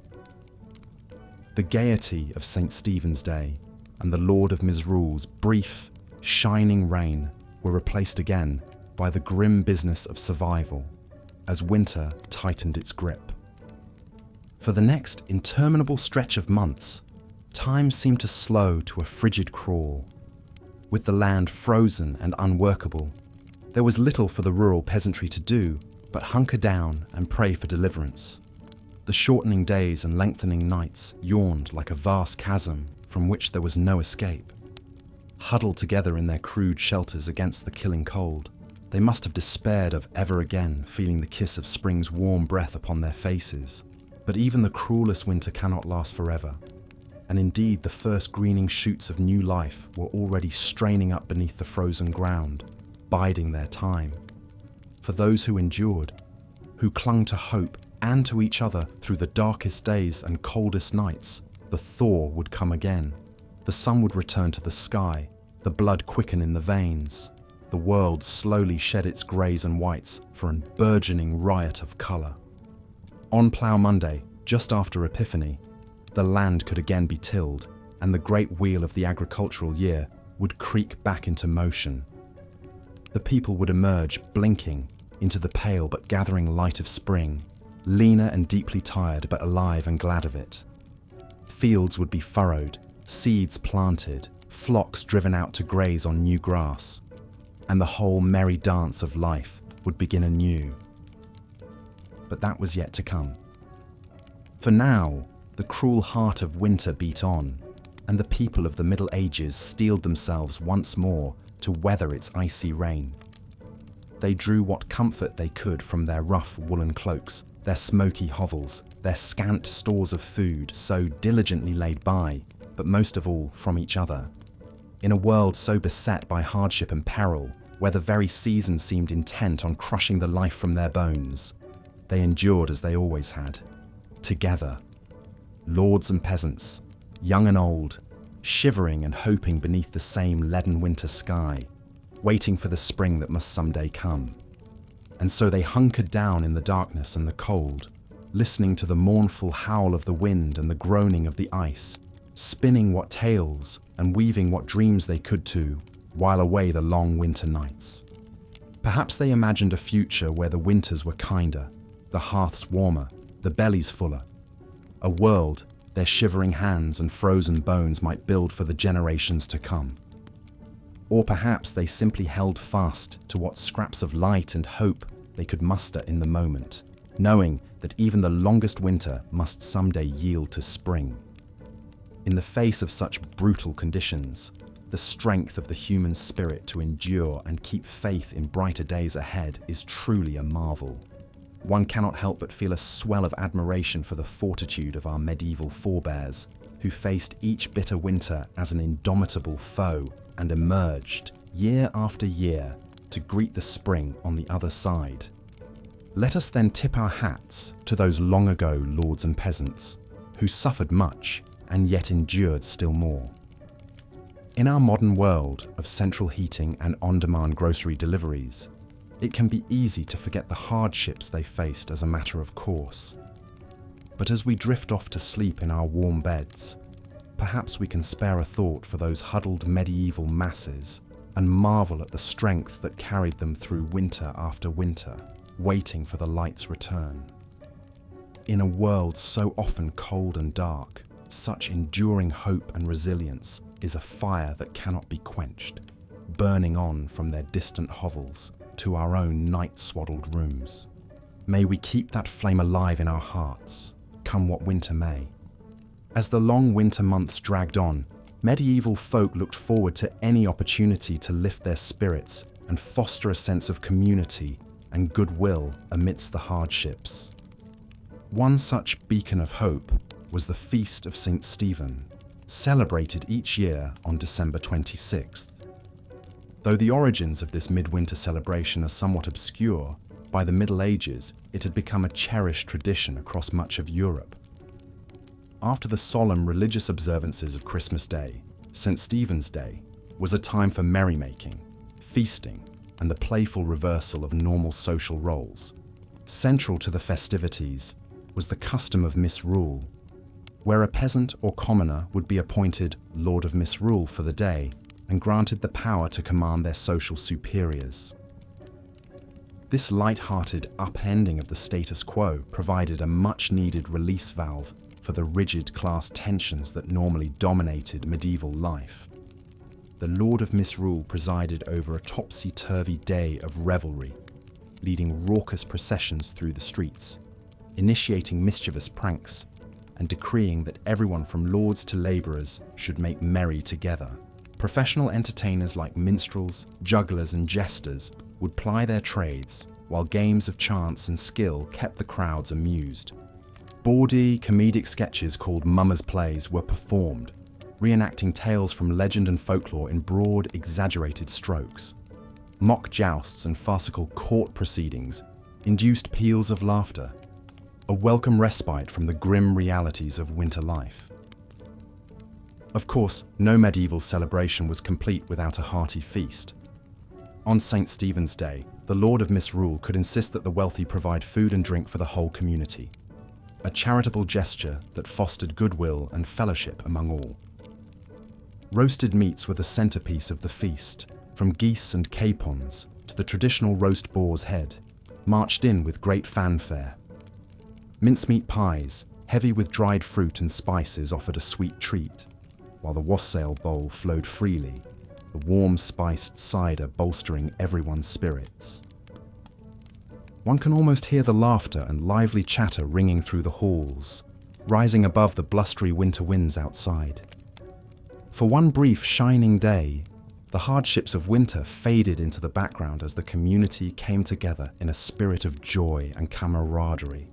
The gaiety of St. Stephen's Day and the Lord of Misrule's brief, shining reign were replaced again by the grim business of survival as winter tightened its grip. For the next interminable stretch of months, time seemed to slow to a frigid crawl. With the land frozen and unworkable, there was little for the rural peasantry to do but hunker down and pray for deliverance. The shortening days and lengthening nights yawned like a vast chasm from which there was no escape. Huddled together in their crude shelters against the killing cold, they must have despaired of ever again feeling the kiss of spring's warm breath upon their faces. But even the cruelest winter cannot last forever. and indeed the first greening shoots of new life were already straining up beneath the frozen ground, biding their time. For those who endured, who clung to hope and to each other through the darkest days and coldest nights, the thaw would come again. The sun would return to the sky, the blood quicken in the veins, the world slowly shed its greys and whites for a burgeoning riot of colour. On Plough Monday, just after Epiphany, the land could again be tilled, and the great wheel of the agricultural year would creak back into motion. The people would emerge, blinking, into the pale but gathering light of spring, leaner and deeply tired but alive and glad of it. Fields would be furrowed, seeds planted, flocks driven out to graze on new grass, and the whole merry dance of life would begin anew. But that was yet to come. For now, the cruel heart of winter beat on, and the people of the Middle Ages steeled themselves once more to weather its icy reign. They drew what comfort they could from their rough woolen cloaks, their smoky hovels, their scant stores of food so diligently laid by, but most of all from each other. In a world so beset by hardship and peril, where the very season seemed intent on crushing the life from their bones, they endured as they always had, together. Lords and peasants, young and old, shivering and hoping beneath the same leaden winter sky, waiting for the spring that must someday come. And so they hunkered down in the darkness and the cold, listening to the mournful howl of the wind and the groaning of the ice, spinning what tales and weaving what dreams they could to, while away the long winter nights. Perhaps they imagined a future where the winters were kinder, the hearths warmer, the bellies fuller. A world their shivering hands and frozen bones might build for the generations to come. Or perhaps they simply held fast to what scraps of light and hope they could muster in the moment, knowing that even the longest winter must someday yield to spring. In the face of such brutal conditions, the strength of the human spirit to endure and keep faith in brighter days ahead is truly a marvel. One cannot help but feel a swell of admiration for the fortitude of our medieval forebears, who faced each bitter winter as an indomitable foe and emerged, year after year, to greet the spring on the other side. Let us then tip our hats to those long ago lords and peasants, who suffered much and yet endured still more. In our modern world of central heating and on-demand grocery deliveries, it can be easy to forget the hardships they faced as a matter of course. But as we drift off to sleep in our warm beds, perhaps we can spare a thought for those huddled medieval masses and marvel at the strength that carried them through winter after winter, waiting for the light's return. In a world so often cold and dark, such enduring hope and resilience is a fire that cannot be quenched, burning on from their distant hovels to our own night-swaddled rooms. May we keep that flame alive in our hearts, come what winter may. As the long winter months dragged on, medieval folk looked forward to any opportunity to lift their spirits and foster a sense of community and goodwill amidst the hardships. One such beacon of hope was the Feast of St. Stephen, celebrated each year on December 26th. Though the origins of this midwinter celebration are somewhat obscure, by the Middle Ages it had become a cherished tradition across much of Europe. After the solemn religious observances of Christmas Day, St. Stephen's Day was a time for merrymaking, feasting, and the playful reversal of normal social roles. Central to the festivities was the custom of misrule, where a peasant or commoner would be appointed Lord of Misrule for the day and granted the power to command their social superiors. This light-hearted upending of the status quo provided a much-needed release valve for the rigid class tensions that normally dominated medieval life. The Lord of Misrule presided over a topsy-turvy day of revelry, leading raucous processions through the streets, initiating mischievous pranks, and decreeing that everyone from lords to labourers should make merry together. Professional entertainers like minstrels, jugglers and jesters would ply their trades, while games of chance and skill kept the crowds amused. Bawdy, comedic sketches called mummers' plays were performed, reenacting tales from legend and folklore in broad, exaggerated strokes. Mock jousts and farcical court proceedings induced peals of laughter, a welcome respite from the grim realities of winter life. Of course, no medieval celebration was complete without a hearty feast. On St. Stephen's Day, the Lord of Misrule could insist that the wealthy provide food and drink for the whole community, a charitable gesture that fostered goodwill and fellowship among all. Roasted meats were the centerpiece of the feast, from geese and capons to the traditional roast boar's head, marched in with great fanfare. Mincemeat pies, heavy with dried fruit and spices, offered a sweet treat, while the wassail bowl flowed freely, the warm spiced cider bolstering everyone's spirits. One can almost hear the laughter and lively chatter ringing through the halls, rising above the blustery winter winds outside. For one brief shining day, the hardships of winter faded into the background as the community came together in a spirit of joy and camaraderie.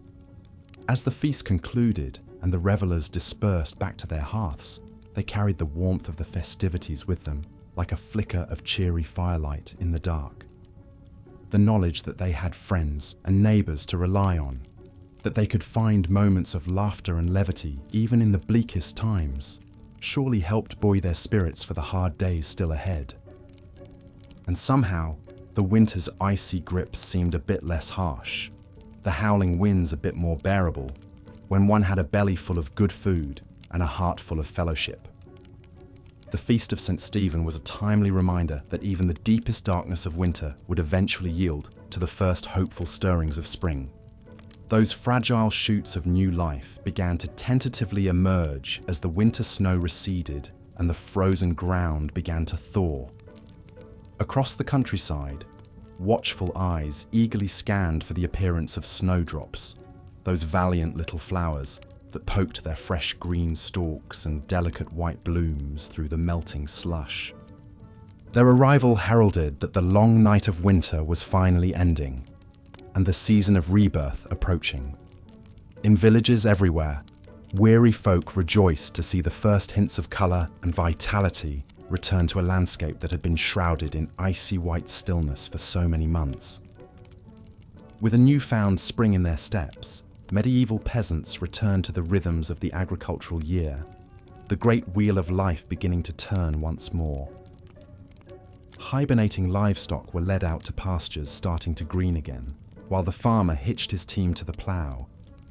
As the feast concluded and the revelers dispersed back to their hearths, they carried the warmth of the festivities with them, like a flicker of cheery firelight in the dark. The knowledge that they had friends and neighbours to rely on, that they could find moments of laughter and levity even in the bleakest times, surely helped buoy their spirits for the hard days still ahead. And somehow, the winter's icy grip seemed a bit less harsh, the howling winds a bit more bearable, when one had a belly full of good food and a heart full of fellowship. The Feast of St. Stephen was a timely reminder that even the deepest darkness of winter would eventually yield to the first hopeful stirrings of spring. Those fragile shoots of new life began to tentatively emerge as the winter snow receded and the frozen ground began to thaw. Across the countryside, watchful eyes eagerly scanned for the appearance of snowdrops, those valiant little flowers that poked their fresh green stalks and delicate white blooms through the melting slush. Their arrival heralded that the long night of winter was finally ending, and the season of rebirth approaching. In villages everywhere, weary folk rejoiced to see the first hints of colour and vitality return to a landscape that had been shrouded in icy white stillness for so many months. With a newfound spring in their steps, medieval peasants returned to the rhythms of the agricultural year, the great wheel of life beginning to turn once more. Hibernating livestock were led out to pastures starting to green again, while the farmer hitched his team to the plough,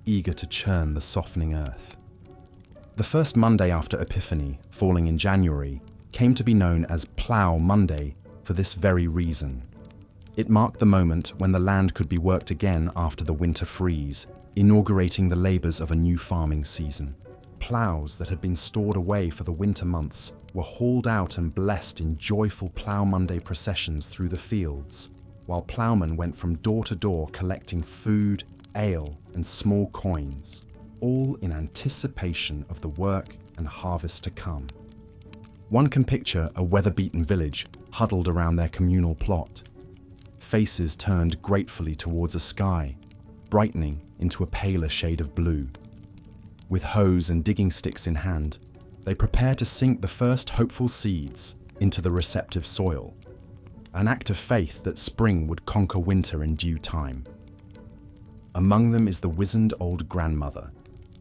eager to churn the softening earth. The first Monday after Epiphany, falling in January, came to be known as Plough Monday for this very reason. It marked the moment when the land could be worked again after the winter freeze, inaugurating the labours of a new farming season. Ploughs that had been stored away for the winter months were hauled out and blessed in joyful Plough Monday processions through the fields, while ploughmen went from door to door collecting food, ale, and small coins, all in anticipation of the work and harvest to come. One can picture a weather-beaten village huddled around their communal plot, faces turned gratefully towards a sky, brightening into a paler shade of blue. With hoes and digging sticks in hand, they prepare to sink the first hopeful seeds into the receptive soil, an act of faith that spring would conquer winter in due time. Among them is the wizened old grandmother,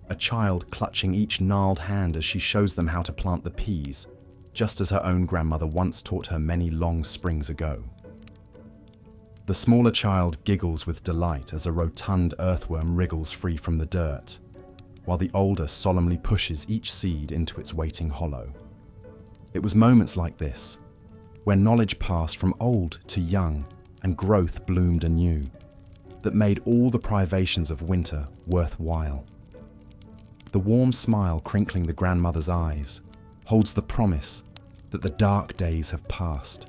a child clutching each gnarled hand as she shows them how to plant the peas, just as her own grandmother once taught her many long springs ago. The smaller child giggles with delight as a rotund earthworm wriggles free from the dirt, while the older solemnly pushes each seed into its waiting hollow. It was moments like this, where knowledge passed from old to young and growth bloomed anew, that made all the privations of winter worthwhile. The warm smile crinkling the grandmother's eyes holds the promise that the dark days have passed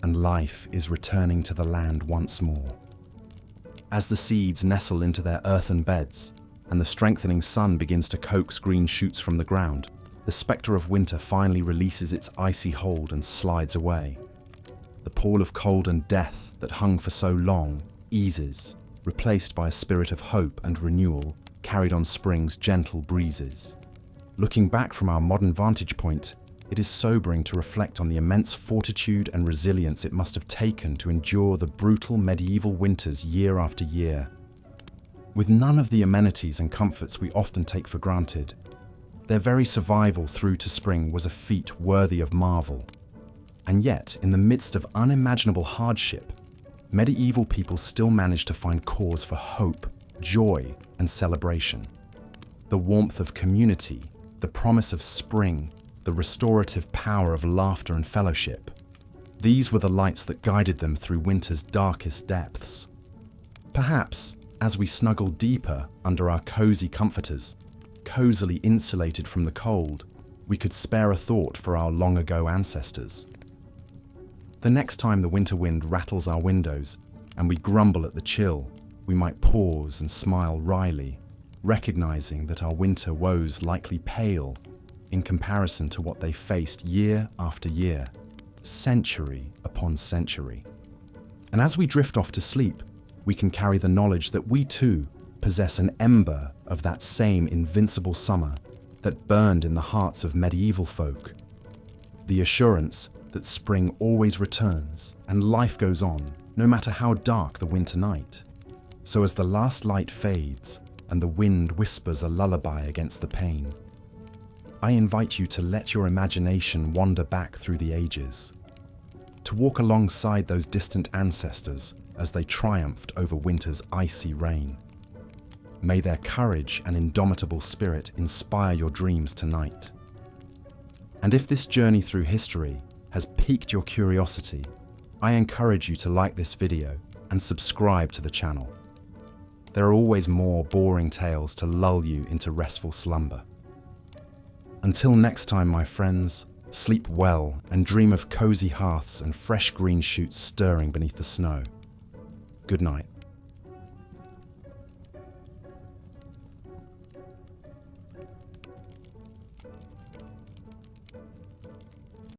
and life is returning to the land once more. As the seeds nestle into their earthen beds and the strengthening sun begins to coax green shoots from the ground, the spectre of winter finally releases its icy hold and slides away. The pall of cold and death that hung for so long eases, replaced by a spirit of hope and renewal carried on spring's gentle breezes. Looking back from our modern vantage point, it is sobering to reflect on the immense fortitude and resilience it must have taken to endure the brutal medieval winters year after year. With none of the amenities and comforts we often take for granted, their very survival through to spring was a feat worthy of marvel. And yet, in the midst of unimaginable hardship, medieval people still managed to find cause for hope, joy, and celebration. The warmth of community, the promise of spring, the restorative power of laughter and fellowship. These were the lights that guided them through winter's darkest depths. Perhaps, as we snuggle deeper under our cozy comforters, cozily insulated from the cold, we could spare a thought for our long-ago ancestors. The next time the winter wind rattles our windows and we grumble at the chill, we might pause and smile wryly, recognizing that our winter woes likely pale in comparison to what they faced year after year, century upon century. And as we drift off to sleep, we can carry the knowledge that we too possess an ember of that same invincible summer that burned in the hearts of medieval folk. The assurance that spring always returns and life goes on, no matter how dark the winter night. So as the last light fades and the wind whispers a lullaby against the pane, I invite you to let your imagination wander back through the ages, to walk alongside those distant ancestors as they triumphed over winter's icy reign. May their courage and indomitable spirit inspire your dreams tonight. And if this journey through history has piqued your curiosity, I encourage you to like this video and subscribe to the channel. There are always more boring tales to lull you into restful slumber. Until next time, my friends, sleep well and dream of cozy hearths and fresh green shoots stirring beneath the snow. Good night.